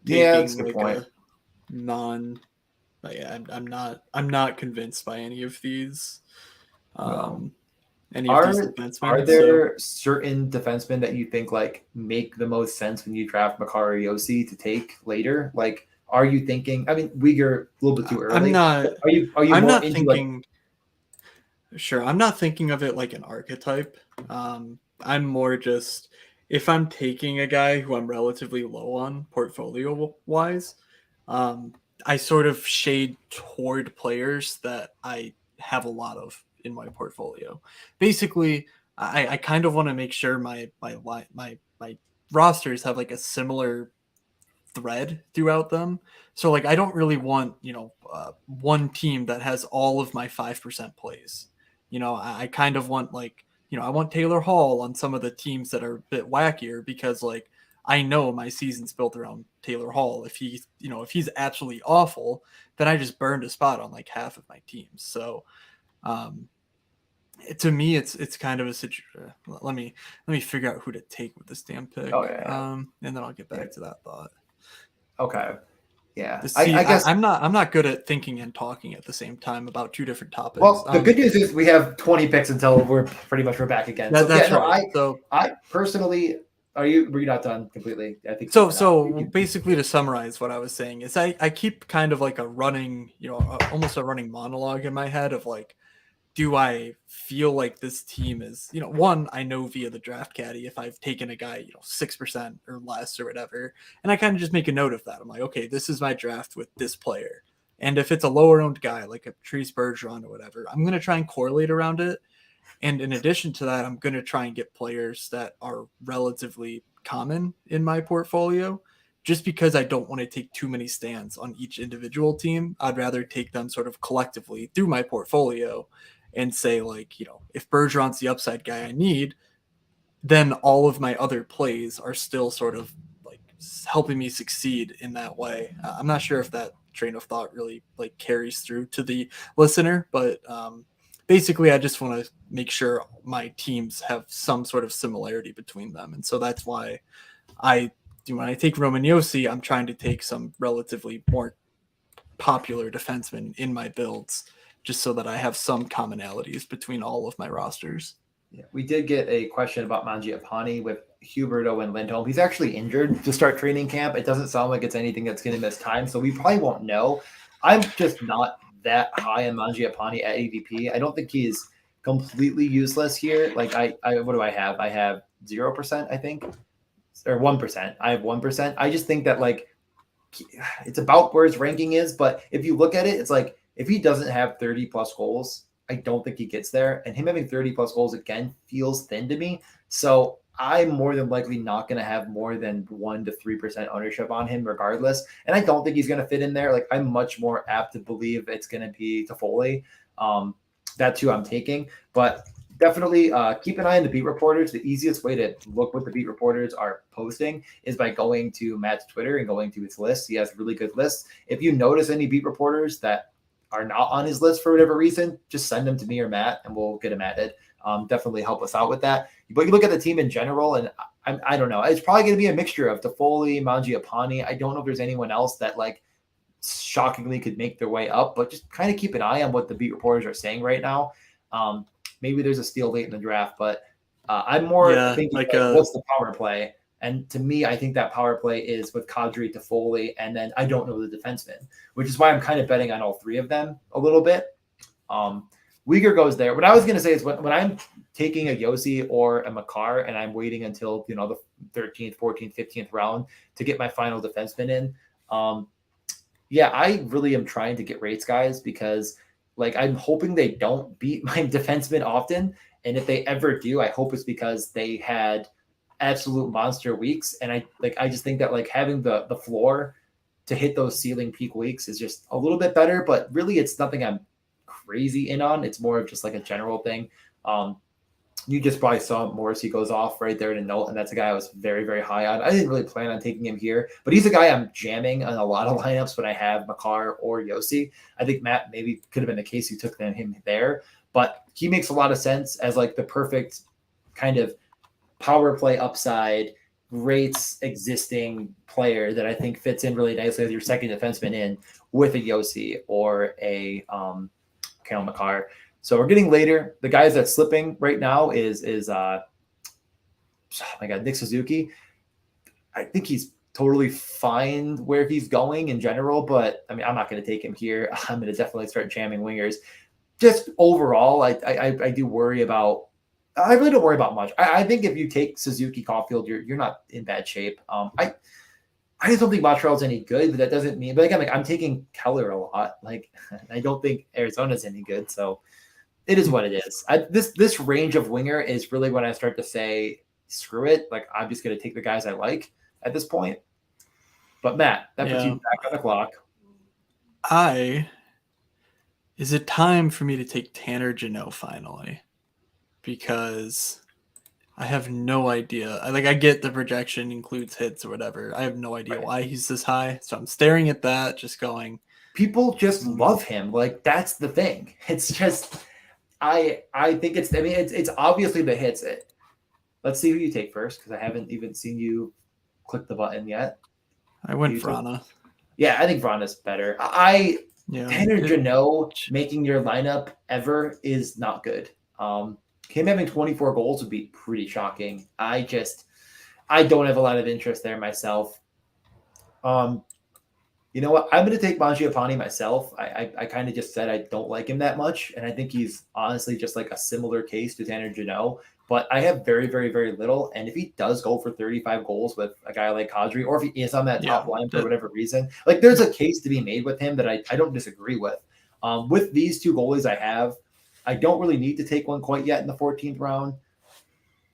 that's a good like point. a non. Yeah, I'm not convinced by any of these. Any of these defensemen. Are there certain defensemen that you think like make the most sense when you draft Makar or Yossi to take later? Like, are you thinking? I mean, Uyghur a little bit too early. I'm not. Are you? I'm more not into thinking. Sure, I'm not thinking of it like an archetype. I'm more just if I'm taking a guy who I'm relatively low on portfolio wise. I sort of shade toward players that I have a lot of in my portfolio. Basically, I kind of want to make sure my rosters have like a similar thread throughout them. So like I don't really want one team that has all of my 5% plays. I kind of want like I want Taylor Hall on some of the teams that are a bit wackier because like I know my season's built around Taylor Hall. If he's if he's absolutely awful, then I just burned a spot on like half of my teams. So to me, it's kind of a situation. Let me figure out who to take with this damn pick. Oh, yeah. And then I'll get back to that thought. Okay. Yeah. I guess I'm not good at thinking and talking at the same time about 2 different topics. Well, the good news is we have 20 picks until we're back again. That's right. I personally. Were you not done completely? I think so. Basically, to summarize what I was saying is, I keep kind of like a running, almost a running monologue in my head of like, do I feel like this team is, one, I know via the draft caddy if I've taken a guy, 6% or less or whatever, and I kind of just make a note of that. I'm like, okay, this is my draft with this player, and if it's a lower owned guy like a Patrice Bergeron or whatever, I'm gonna try and correlate around it. And in addition to that, I'm going to try and get players that are relatively common in my portfolio just because I don't want to take too many stands on each individual team. I'd rather take them sort of collectively through my portfolio and say like, if Bergeron's the upside guy I need, then all of my other plays are still sort of like helping me succeed in that way. I'm not sure if that train of thought really like carries through to the listener, but basically, I just want to make sure my teams have some sort of similarity between them. And so that's why when I take Roman Yossi, I'm trying to take some relatively more popular defensemen in my builds, just so that I have some commonalities between all of my rosters. Yeah, we did get a question about Mangiapane with Huberto and Lindholm. He's actually injured to start training camp. It doesn't sound like it's anything that's going to miss time, so we probably won't know. I'm just not that high on Mangiapane at ADP. I don't think he's completely useless here. Like I what do I have? I have 0%, I think, or 1%. I have 1%. I just think that like it's about where his ranking is, but if you look at it, it's like if he doesn't have 30 plus goals, I don't think he gets there. And him having 30 plus goals again feels thin to me. So I'm more than likely not going to have more than 1 to 3% ownership on him regardless. And I don't think he's going to fit in there. Like I'm much more apt to believe it's going to be Toffoli. That's who I'm taking, but definitely keep an eye on the beat reporters. The easiest way to look what the beat reporters are posting is by going to Matt's Twitter and going to his list. He has really good lists. If you notice any beat reporters that are not on his list for whatever reason, just send them to me or Matt and we'll get them added. Definitely help us out with that. But you look at the team in general, and I don't know. It's probably going to be a mixture of Toffoli, Mangiapane. I don't know if there's anyone else that like shockingly could make their way up, but just kind of keep an eye on what the beat reporters are saying right now. maybe there's a steal late in the draft, but I'm more Yeah, thinking like, what's the power play? And to me, I think that power play is with Kadri, Toffoli, and then I don't know the defenseman, which is why I'm kind of betting on all three of them a little bit. Uyghur goes there. What I was going to say is when I'm taking a Yossi or a Makar and I'm waiting until, you know, the 13th, 14th, 15th round to get my final defenseman in. Yeah, I really am trying to get rates guys because like I'm hoping they don't beat my defenseman often. And if they ever do, I hope it's because they had absolute monster weeks. And I just think that like having the floor to hit those ceiling peak weeks is just a little bit better, but really it's nothing I'm crazy in on. It's more of just like a general thing. You just probably saw Morrissey goes off right there in a note, and that's a guy I was very, very high on. I didn't really plan on taking him here, but he's a guy I'm jamming on a lot of lineups when I have Makar or Yossi. I think Matt maybe could have been the case who took him there, but he makes a lot of sense as like the perfect kind of power play upside rates existing player that I think fits in really nicely as your second defenseman in with a Yossi or a Kale Makar. So we're getting later. The guys that's slipping right now is oh my God, Nick Suzuki. I think he's totally fine where he's going in general, but I mean, I'm not going to take him here. I'm going to definitely start jamming wingers. Just overall, I do worry about. I really don't worry about much. I think if you take Suzuki Caulfield, you're not in bad shape. I just don't think Montreal's any good, but that doesn't mean. But again, like I'm taking Keller a lot. Like I don't think Arizona's any good, so. It is what it is. This range of winger is really when I start to say, screw it. Like, I'm just going to take the guys I like at this point. But, Matt, that puts you back on the clock. Is it time for me to take Tanner Jeannot finally? Because I have no idea. I get the projection includes hits or whatever. I have no idea why he's this high. So I'm staring at that, just going. People just love him. Like, that's the thing. It's just... I think it's obviously the hits. Let's see who you take first because I haven't even seen you click the button yet. I went Vrana. Yeah, I think Vrana's better. Tanner Jeannot making your lineup ever is not good. Him having 24 goals would be pretty shocking. I don't have a lot of interest there myself. You know what? I'm going to take Mangiapane myself. I kind of just said I don't like him that much, and I think he's honestly just like a similar case to Tanner Jeannot. But I have very, very, very little, and if he does go for 35 goals with a guy like Kadri, or if he is on that top line for whatever reason, like there's a case to be made with him that I don't disagree with. With these two goalies I have, I don't really need to take one quite yet in the 14th round.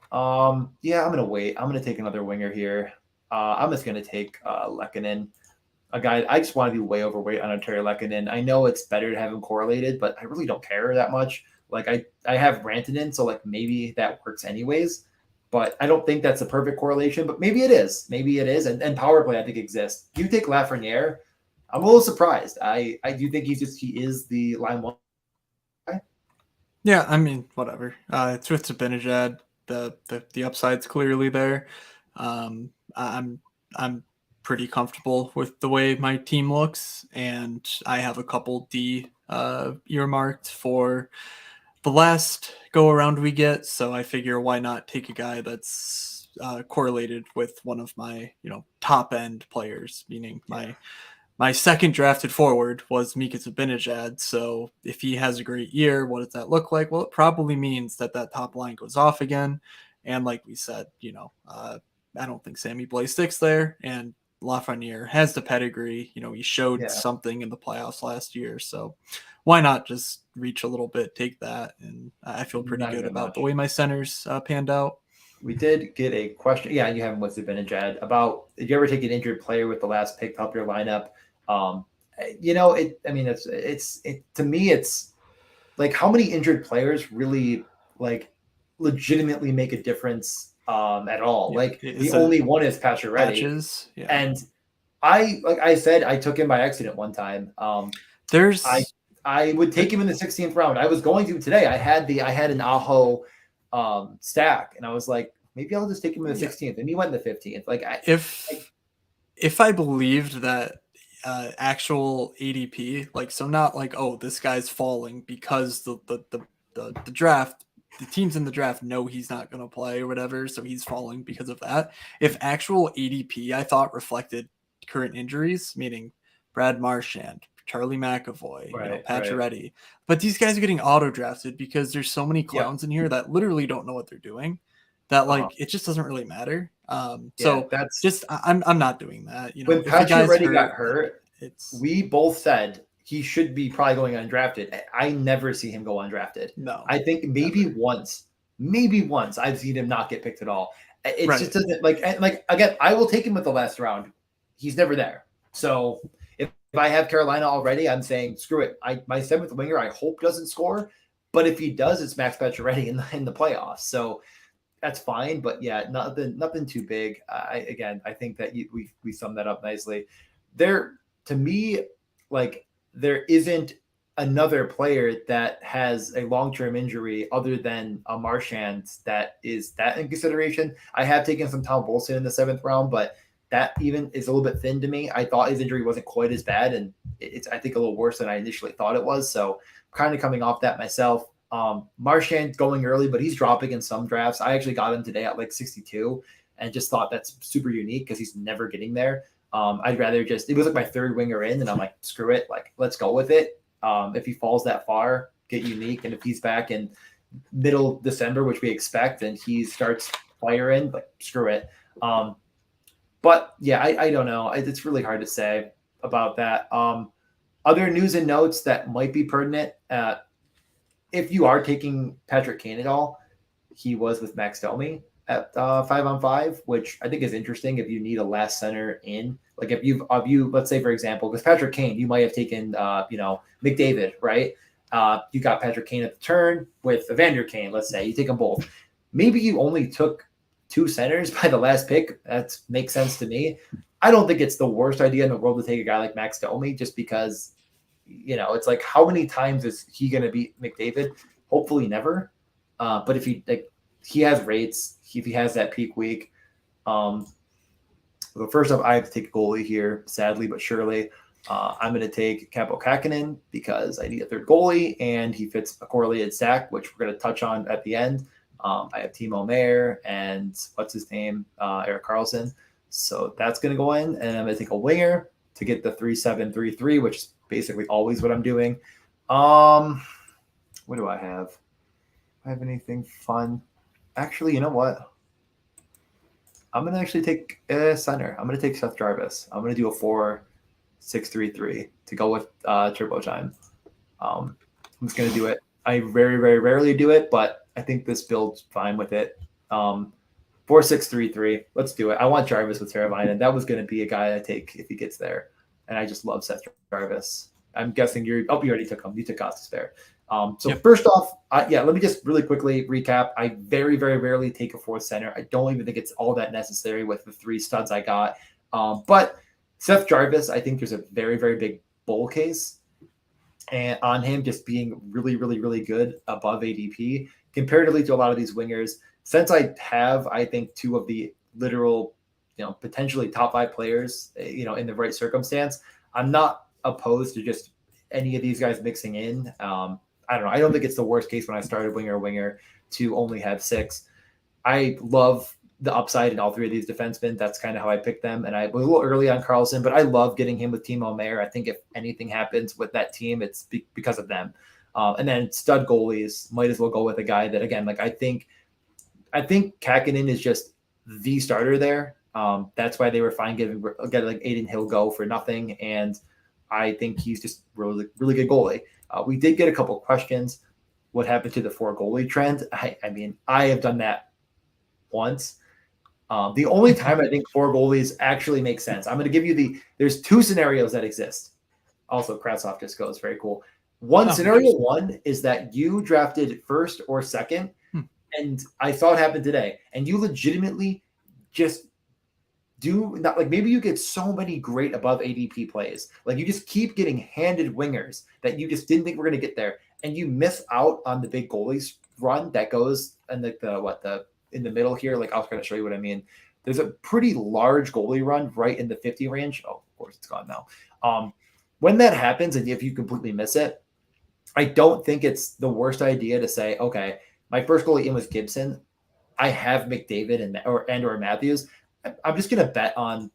I'm going to wait. I'm going to take another winger here. I'm just going to take Lehkonen. A guy I just want to be way overweight on Terry Lehkonen. I know it's better to have him correlated, but I really don't care that much. Like I have Rantanen, so like maybe that works anyways. But I don't think that's a perfect correlation, but maybe it is. Maybe it is. And power play I think exists. You take Lafreniere, I'm a little surprised. I do think he is the line one guy. Yeah, I mean, whatever. It's with Zibanejad. The upside's clearly there. I'm pretty comfortable with the way my team looks, and I have a couple D earmarked for the last go around we get. So I figure why not take a guy that's correlated with one of my top end players, meaning my second drafted forward was Mika Zibanejad. So if he has a great year, what does that look like? Well, it probably means that top line goes off again, and like we said, I don't think Sammy Blais sticks there, and Lafreniere has the pedigree. He showed something in the playoffs last year, so why not just reach a little bit, take that, and I feel pretty good about the way my centers panned out. We did get a question. Yeah, you have him with Zibanejad about did you ever take an injured player with the last pick to help your lineup? It's to me, it's like how many injured players really like legitimately make a difference at all. Like the only one is Pacioretty. Yeah. And I said, I took him by accident one time. I would take him in the 16th round. I was going to today. I had an Aho stack, and I was like, maybe I'll just take him in the 16th, and he went in the 15th. Like if I believed that actual ADP, like so not like this guy's falling because the draft the teams in the draft know he's not going to play or whatever, so he's falling because of that. If actual ADP, I thought, reflected current injuries, meaning Brad Marchand, Charlie McAvoy, Right. Pacioretty, but these guys are getting auto drafted because there's so many Yep. clowns in here that literally don't know what they're doing. That it just doesn't really matter. So that's just I'm not doing that. when if the guy's Pacioretty got hurt, it's we both said he should be probably going undrafted. I never see him go undrafted. No, I think maybe once I've seen him not get picked at all. It just doesn't like again. I will take him with the last round. He's never there. So if I have Carolina already, I'm saying screw it. My seventh winger I hope doesn't score, but if he does, it's Max Pacioretty in the playoffs. So that's fine. But yeah, nothing too big. I think that we summed that up nicely. To me, there isn't another player that has a long-term injury other than a Marchand that is that in consideration. I have taken some Tom Bolson in the 7th round, but that even is a little bit thin to me. I thought his injury wasn't quite as bad, and it's I think a little worse than I initially thought it was. So kind of coming off that myself. Marchand going early, but he's dropping in some drafts. I actually got him today at 62 and just thought that's super unique because he's never getting there. I'd rather it was my 3rd winger in, and I'm like, screw it. Let's go with it. If he falls that far, get unique. And if he's back in middle December, which we expect, and he starts firing, screw it. But yeah, I don't know. It's really hard to say about that. Other news and notes that might be pertinent. If you are taking Patrick Kane at all, he was with Max Domi at 5-on-5, which I think is interesting if you need a last center in. If you let's say, for example, with Patrick Kane, you might have taken McDavid, right? You got Patrick Kane at the turn with Evander Kane, let's say. You take them both. Maybe you only took 2 centers by the last pick. That makes sense to me. I don't think it's the worst idea in the world to take a guy like Max Domi just because, it's how many times is he going to beat McDavid? Hopefully never. But if he has rates, if he has that peak week. Well, first off, I have to take a goalie here, sadly but surely. I'm going to take Capo Kakkonen because I need a 3rd goalie, and he fits a correlated stack, which we're going to touch on at the end. I have Timo Meier and what's his name, Erik Karlsson. So that's going to go in, and I'm going to take a winger to get the 3-7-3-3, which is basically always what I'm doing. What do I have? Do I have anything fun? Actually, you know what? I'm going to actually take a center. I'm going to take Seth Jarvis. I'm going to do a 4-6-3-3 to go with turbo time. I'm just going to do it. I very, very rarely do it, but I think this build's fine with it. 4-6-3-3. Let's do it. I want Jarvis with Teravainen. That was going to be a guy I take if he gets there. And I just love Seth Jarvis. I'm guessing you already took him. You took Gostisbehere. First off, let me just really quickly recap. I very, very rarely take a 4th center. I don't even think it's all that necessary with the 3 studs I got. But Seth Jarvis, I think there's a very, very big bull case and on him just being really, really, really good above ADP comparatively to a lot of these wingers. Since I have, I think, 2 of the literal, potentially top 5 players, in the right circumstance, I'm not opposed to just any of these guys mixing in. I don't know. I don't think it's the worst case when I started winger to only have 6. I love the upside in all 3 of these defensemen. That's kind of how I picked them. And I was a little early on Karlsson, but I love getting him with Timo Meier. I think if anything happens with that team, it's because of them. And then stud goalies, might as well go with a guy that, again, I think Kakkonen is just the starter there. That's why they were fine getting Aiden Hill go for nothing. And I think he's just really, really good goalie. We did get a couple of questions. What happened to the 4 goalie trend? I mean, I have done that once. The only time I think 4 goalies actually make sense. I'm going to give you there's 2 scenarios that exist. Also, Krasov just goes very cool. Scenario 1 is that you drafted 1st or 2nd, and I saw it happen today, and you legitimately just do not maybe you get so many great above ADP plays. You just keep getting handed wingers that you just didn't think were going to get there, and you miss out on the big goalies run that goes in in the middle here. I was going to show you what I mean. There's a pretty large goalie run right in the 50 range. Oh, of course it's gone now. When that happens, and if you completely miss it, I don't think it's the worst idea to say, okay, My first goalie in was Gibson. I have McDavid or Matthews. I'm just gonna bet on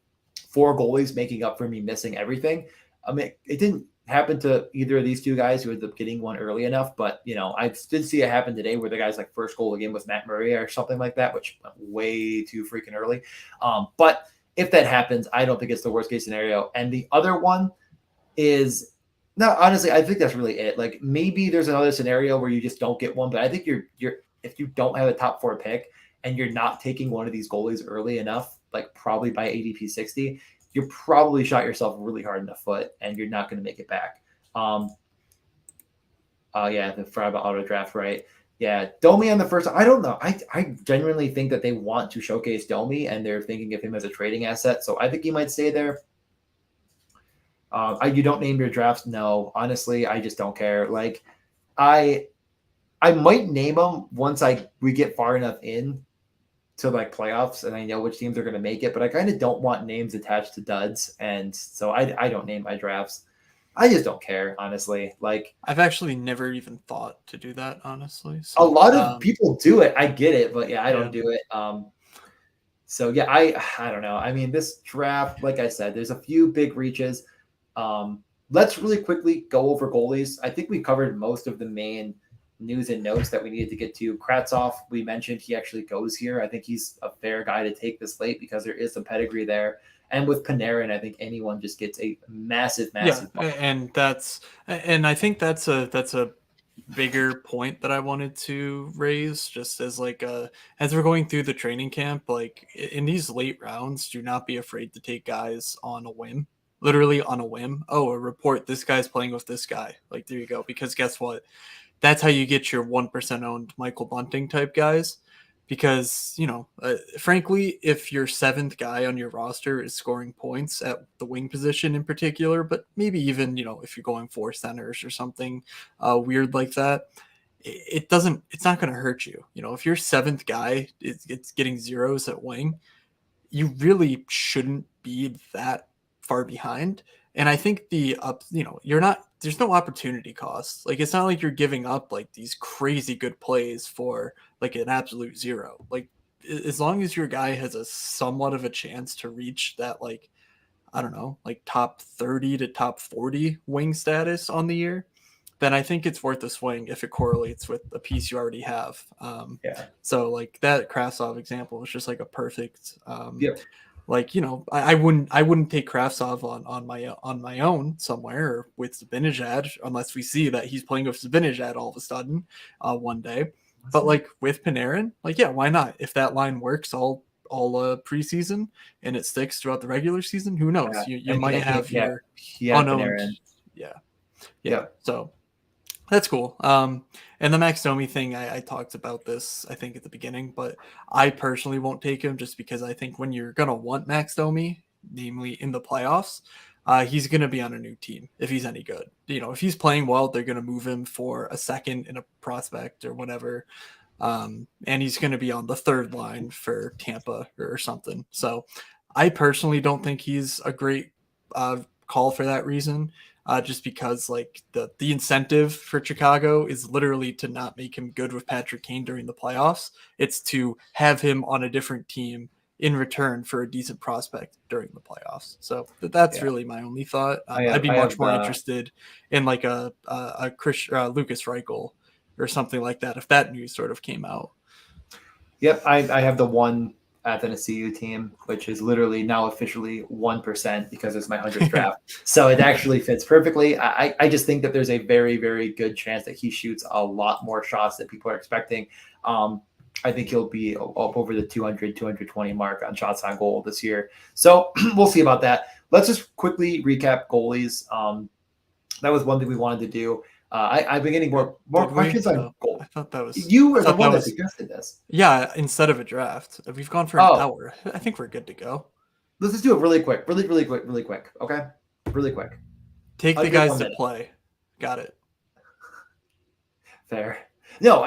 4 goalies making up for me missing everything. I mean, it didn't happen to either of these 2 guys who ended up getting one early enough, but I did see it happen today where the guy's like first goal again was Matt Murray or something like that, which went way too freaking early. But if that happens, I don't think it's the worst case scenario. And the other one is no, honestly, I think that's really it. Like maybe there's another scenario where you just don't get one, but I think you're if you don't have a top 4 pick and you're not taking one of these goalies early enough, like probably by ADP 60, you're probably shot yourself really hard in the foot and you're not going to make it back. Yeah, the Fraba auto draft, right? Yeah, Domi on the first. I don't know. I genuinely think that they want to showcase Domi and they're thinking of him as a trading asset. So I think he might stay there. You don't name your drafts? No, honestly, I just don't care. Like, I might name them once we get far enough in to like playoffs and I know which teams are going to make it. But I kind of don't want names attached to duds, and so I don't name my drafts. I just don't care, honestly. Like, I've actually never even thought to do that, honestly. So, a lot of people do it. I get it, but yeah, I don't Yeah. do it. So yeah, I don't know. I mean, this draft, like I said, there's a few big reaches. Let's really quickly go over goalies. I think we covered most of the main news and notes that we needed to get to. Kravtsov, we mentioned he actually goes here. I think he's a fair guy to take this late because there is some pedigree there. And with Panarin, I think anyone just gets a massive Yeah, bump. and I think that's a bigger point that I wanted to raise, just as like as we're going through the training camp, like in these late rounds, do not be afraid to take guys on a whim. Literally on a whim. Oh, a report, this guy's playing with this guy. Like, there you go. Because guess what? That's how you get your 1% owned Michael Bunting type guys. Because, frankly, if your 7th guy on your roster is scoring points at the wing position in particular, but maybe even, if you're going 4 centers or something weird like that, it's not going to hurt you. If your 7th guy it's getting zeros at wing, you really shouldn't be that far behind. And I think there's no opportunity cost. Like, it's not like you're giving up like these crazy good plays for like an absolute zero. Like, as long as your guy has a somewhat of a chance to reach that, like, I don't know, like top 30 to top 40 wing status on the year, then I think it's worth a swing if it correlates with a piece you already have. Yeah. So like that Kravtsov example was just like a perfect, Yep. like, I wouldn't take Kravtsov on my own somewhere or with Zibanejad unless we see that he's playing with Zibanejad all of a sudden one day. But like with Panarin, like, yeah, why not? If that line works all preseason and it sticks throughout the regular season, who knows? Yeah. You might have your unowned. Yeah. Yep. So that's cool. And the Max Domi thing, I talked about this, I think, at the beginning, but I personally won't take him just because I think when you're going to want Max Domi, namely in the playoffs, he's going to be on a new team if he's any good. If he's playing well, they're going to move him for a second in a prospect or whatever. And he's going to be on the 3rd line for Tampa or something. So I personally don't think he's a great call for that reason. Just because like the incentive for Chicago is literally to not make him good with Patrick Kane during the playoffs. It's to have him on a different team in return for a decent prospect during the playoffs. So that's really my only thought. I'd be much more interested in like a Lucas Reichel or something like that if that news sort of came out. Yep, I have the one at the CU team, which is literally now officially 1% because it's my 100th draft. So it actually fits perfectly. I just think that there's a very, very good chance that he shoots a lot more shots than people are expecting. I think he'll be up over the 200, 220 mark on shots on goal this year. So we'll see about that. Let's just quickly recap goalies. That was one thing we wanted to do. I've been getting more questions on goal. I thought that was you were the one that suggested this. Yeah, instead of a draft. We've gone for an hour. I think we're good to go. Let's just do it really quick. Really quick. Okay? Really quick. Take the guys to play. Got it. Fair. No,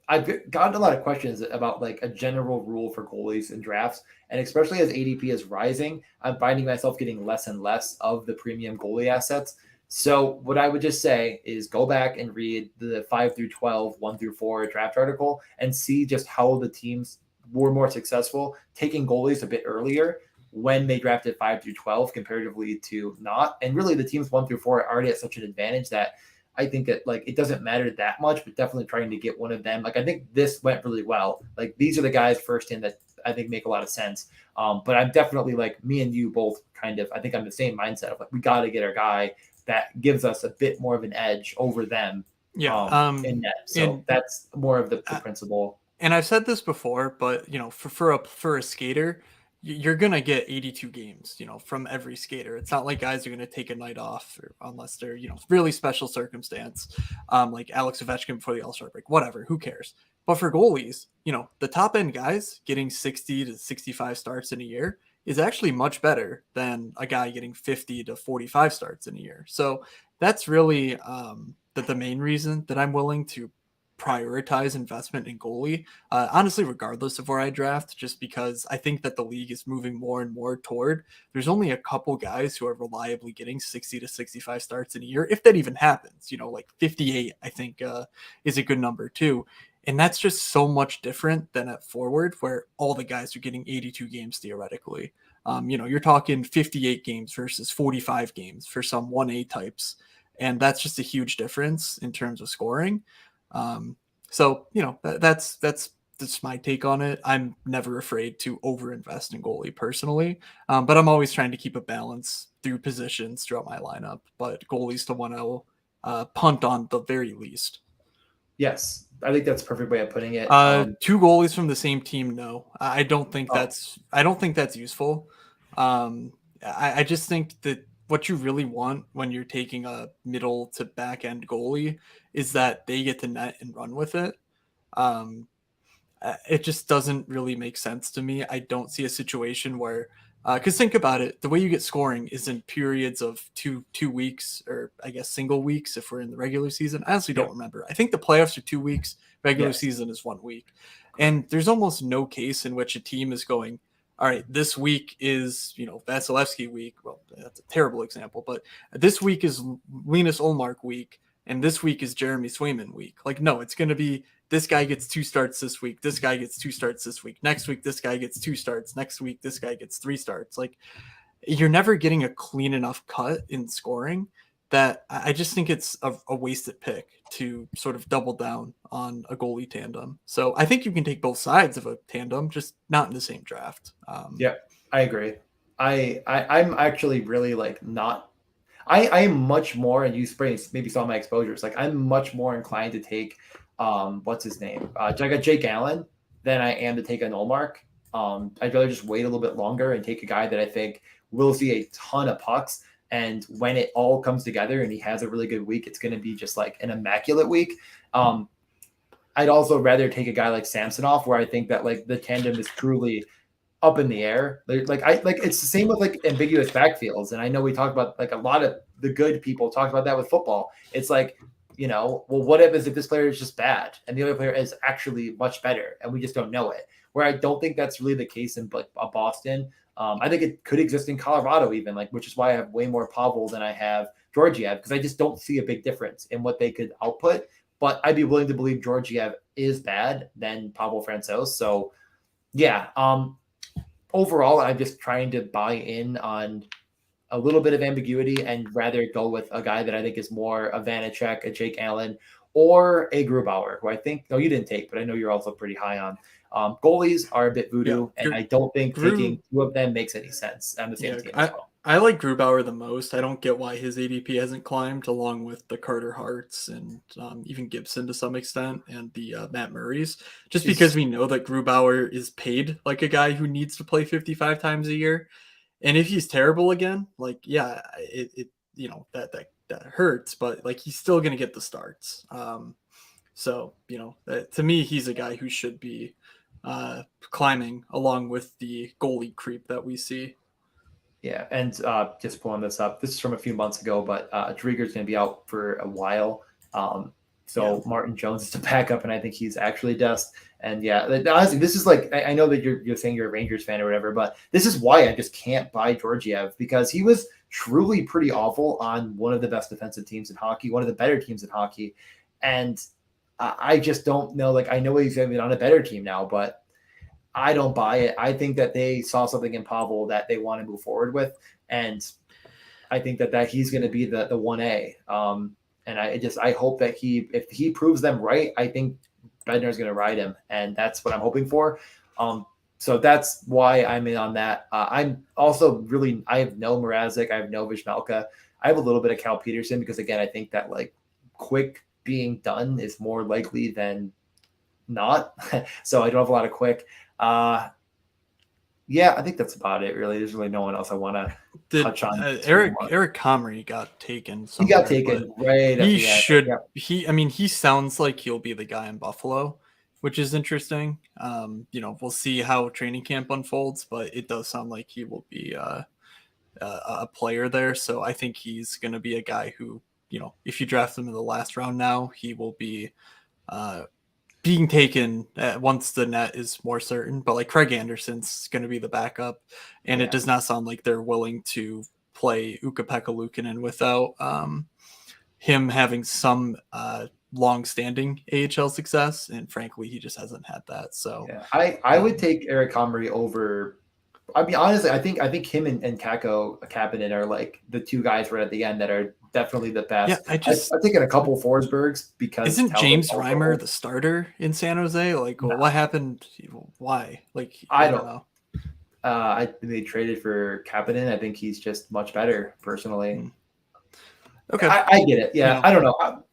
I've gotten a lot of questions about like a general rule for goalies and drafts. And especially as ADP is rising, I'm finding myself getting less and less of the premium goalie assets So what I would just say is go back and read the 5 through 12, 1 through 4 draft article and see just how the teams were more successful taking goalies a bit earlier when they drafted 5 through 12 comparatively to not. And really the teams 1 through 4 are already at such an advantage that I think that like it doesn't matter that much, but definitely trying to get one of them. Like I think this went really well. Like these are the guys first in that I think make a lot of sense. But I'm definitely like me and you both kind of I think I'm the same mindset of like we got to get our guy that gives us a bit more of an edge over them. In net. So that's more of the principle. And I've said this before, but for a skater, you're gonna get 82 games, from every skater. It's not like guys are gonna take a night off unless they're really special circumstance, like Alex Ovechkin before the All-Star break. Whatever, who cares? But for goalies, the top end guys getting 60 to 65 starts in a year is actually much better than a guy getting 50 to 45 starts in a year. So that's really the main reason that I'm willing to prioritize investment in goalie, honestly, regardless of where I draft, just because I think that the league is moving more and more toward there's only a couple guys who are reliably getting 60 to 65 starts in a year, if that even happens. Like 58, I think is a good number too. And that's just so much different than at forward, where all the guys are getting 82 games theoretically. You're talking 58 games versus 45 games for some 1A types. And that's just a huge difference in terms of scoring. So that's my take on it. I'm never afraid to overinvest in goalie personally, but I'm always trying to keep a balance through positions throughout my lineup. But goalie's the one I'll punt on the very least. Yes, I think that's a perfect way of putting it. Two goalies from the same team, no, I don't think that's useful. I just think that what you really want when you're taking a middle to back end goalie is that they get to net and run with it. It just doesn't really make sense to me. I don't see a situation where, because think about it, the way you get scoring is in periods of two weeks, or I guess single weeks if we're in the regular season. I honestly don't remember. I think the playoffs are 2 weeks, regular season is 1 week. And there's almost no case in which a team is going, all right, this week is, Vasilevsky week. Well, that's a terrible example, but this week is Linus Ullmark week, and this week is Jeremy Swayman week. Like, no, it's going to be this guy gets 2 starts this week. This guy gets 2 starts this week. Next week, this guy gets 2 starts. Next week, this guy gets 3 starts. Like, you're never getting a clean enough cut in scoring that I just think it's a wasted pick to sort of double down on a goalie tandem. So I think you can take both sides of a tandem, just not in the same draft. Yeah, I agree. I'm actually really like not. I am much more, and you maybe saw my exposures. Like I'm much more inclined to take, what's his name? I got Jake Allen than I am to take an Ullmark. I'd rather just wait a little bit longer and take a guy that I think will see a ton of pucks. And when it all comes together and he has a really good week, it's going to be just like an immaculate week. I'd also rather take a guy like Samsonov, where I think that like the tandem is truly up in the air. Like it's the same with like ambiguous backfields. And I know we talk about like a lot of the good people talk about that with football. It's like, well, what if this player is just bad and the other player is actually much better and we just don't know it? Where I don't think that's really the case in Boston. I think it could exist in Colorado even, like, which is why I have way more Pavel than I have Georgiev, because I just don't see a big difference in what they could output. But I'd be willing to believe Georgiev is bad than Pavel Francouz. So, yeah. Overall, I'm just trying to buy in on a little bit of ambiguity and rather go with a guy that I think is more a Vanacek, a Jake Allen, or a Grubauer, who I think, no, you didn't take, but I know you're also pretty high on. Goalies are a bit voodoo, and I don't think taking 2 of them makes any sense on the same team as well. I like Grubauer the most. I don't get why his ADP hasn't climbed, along with the Carter Harts and even Gibson to some extent, and the Matt Murrays, just because we know that Grubauer is paid like a guy who needs to play 55 times a year. And if he's terrible again, like, yeah, that hurts, but like he's still going to get the starts. So, to me, he's a guy who should be climbing along with the goalie creep that we see. Yeah, and just pulling this up, this is from a few months ago, but Drieger's going to be out for a while. Martin Jones is the backup, and I think he's actually dust. And yeah, honestly, this is like, I know that you're saying you're a Rangers fan or whatever, but this is why I just can't buy Georgiev, because he was truly pretty awful on one of the best defensive teams in hockey, one of the better teams in hockey. And I just don't know. Like, I know he's going to be on a better team now, but I don't buy it. I think that they saw something in Pavel that they want to move forward with. And I think that he's going to be the 1A. And I hope that if he proves them right, I think Bednar's going to ride him. And that's what I'm hoping for. So that's why I'm in on that. I'm also I have no Mrazek. I have no Vizmelka. I have a little bit of Cal Peterson because, again, I think that like quick being done is more likely than not. So I don't have a lot of quick. Yeah, I think that's about it, really. There's really no one else I want to touch on. Eric Comrie got taken somewhere. He got taken right at the end. I mean, he sounds like he'll be the guy in Buffalo, which is interesting. We'll see how training camp unfolds, but it does sound like he will be a player there. So I think he's going to be a guy who, if you draft him in the last round now, he will be being taken once the net is more certain. But like Craig Anderson's going to be the backup, and it does not sound like they're willing to play Ukko-Pekka Luukkonen without him having some long-standing AHL success, and frankly, he just hasn't had that. So I would take Eric Comrie over. I mean, honestly, I think him and Kakko Kapanen are like the two guys right at the end that are definitely the best. Yeah, I've taken a couple Forsbergs because isn't James Reimer the starter in San Jose? Like, no. What happened? Why? Like, I don't know. They traded for Kapanen. I think he's just much better personally. Okay, I get it. Yeah, I don't know.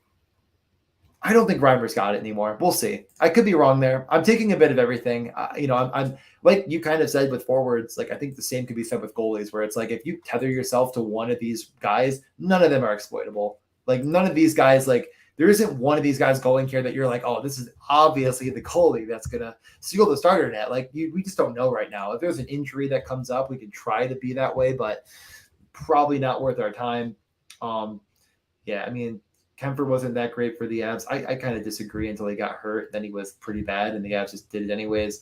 I don't think Reimer's got it anymore. We'll see. I could be wrong there. I'm taking a bit of everything. I'm like you kind of said with forwards. Like I think the same could be said with goalies, where it's like if you tether yourself to one of these guys, none of them are exploitable. Like none of these guys, like there isn't one of these guys going here that you're like, oh, this is obviously the goalie that's gonna seal the starter net. Like we just don't know right now. If there's an injury that comes up, we can try to be that way, but probably not worth our time. I mean. Kemper wasn't that great for the Avs. I kind of disagree until he got hurt. Then he was pretty bad, and the Avs just did it anyways.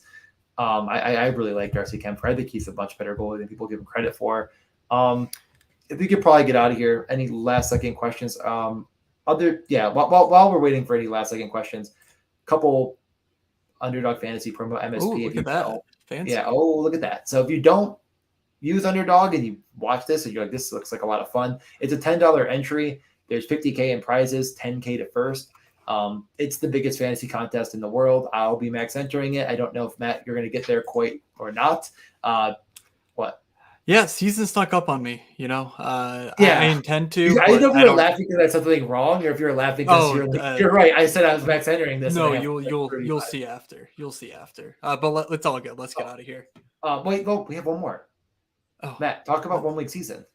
I really like Darcy Kemper. I think he's a much better goalie than people give him credit for. If we could probably get out of here. Any last second questions? While we're waiting for any last second questions, couple Underdog Fantasy promo MSP. Ooh, look at that. Fancy. Yeah. Oh, look at that. So if you don't use Underdog and you watch this and you're like, this looks like a lot of fun, it's a $10 entry. There's $50K in prizes, $10K to first. It's the biggest fantasy contest in the world. I'll be max entering it. I don't know if Matt, you're going to get there quite or not. What? Yeah, season snuck up on me. I intend to. I don't know if you're laughing because I said something wrong, or if you're laughing because you're right. I said I was max entering this. No, you'll see after. You'll see after. But it's all good. Let's get out of here. Wait, we have one more. Oh, Matt, talk about 1 week season.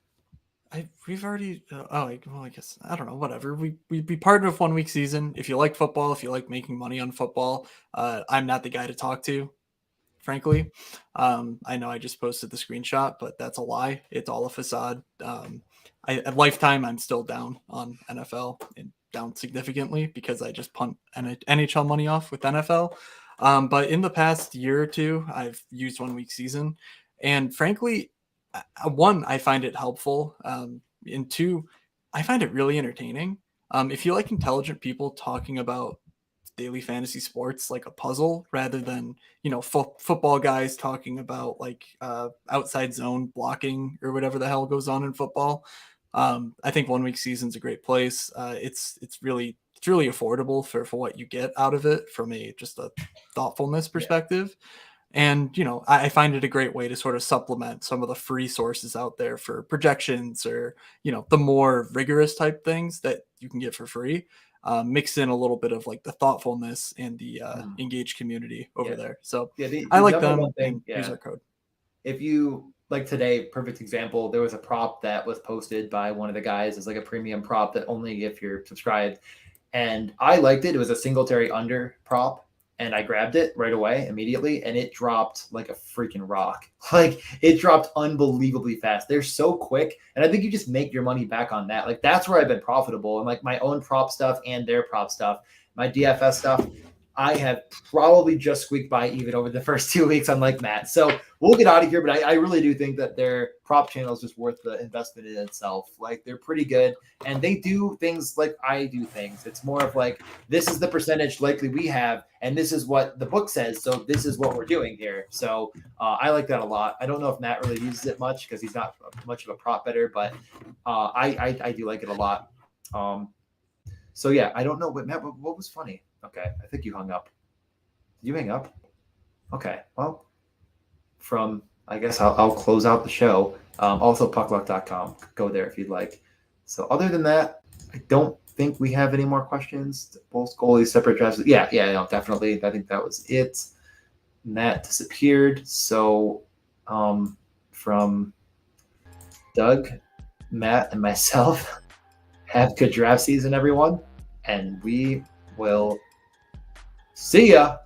We've already. I guess I don't know. Whatever. We partnered with 1 week season. If you like football, if you like making money on football, I'm not the guy to talk to. Frankly, I know I just posted the screenshot, but that's a lie. It's all a facade. At Lifetime, I'm still down on NFL and down significantly because I just punt NHL money off with NFL. But in the past year or two, I've used 1 week season, and frankly. One, I find it helpful. And two, I find it really entertaining. If you like intelligent people talking about daily fantasy sports like a puzzle rather than, football guys talking about like outside zone blocking or whatever the hell goes on in football, I think 1 week season's a great place. It's really affordable for what you get out of it from just a thoughtfulness perspective. Yeah. And, I find it a great way to sort of supplement some of the free sources out there for projections or, the more rigorous type things that you can get for free. Mix in a little bit of like the thoughtfulness and the engaged community over there. So I like them and use our code. If you like today, perfect example, there was a prop that was posted by one of the guys as like a premium prop that only if you're subscribed. And I liked it. It was a Singletary under prop. And I grabbed it right away, immediately, and it dropped like a freaking rock. Like, it dropped unbelievably fast. They're so quick, and I think you just make your money back on that. Like, that's where I've been profitable. And, like, my own prop stuff and their prop stuff, my DFS stuff, I have probably just squeaked by even over the first 2 weeks, unlike Matt. So we'll get out of here, but I really do think that their prop channel is just worth the investment in itself. Like, they're pretty good, and they do things like I do things. It's more of like, this is the percentage likely we have, and this is what the book says, so this is what we're doing here. So I like that a lot. I don't know if Matt really uses it much because he's not much of a prop better, but I do like it a lot. So yeah, I don't know what Matt. What was funny? Okay, I think you hung up. Did you hang up? Okay, well, I guess I'll close out the show. Also, puckluck.com. Go there if you'd like. So other than that, I don't think we have any more questions. Both goalies, separate drafts. Yeah, no, definitely. I think that was it. Matt disappeared. So from Doug, Matt, and myself, have good draft season, everyone. And we will see ya.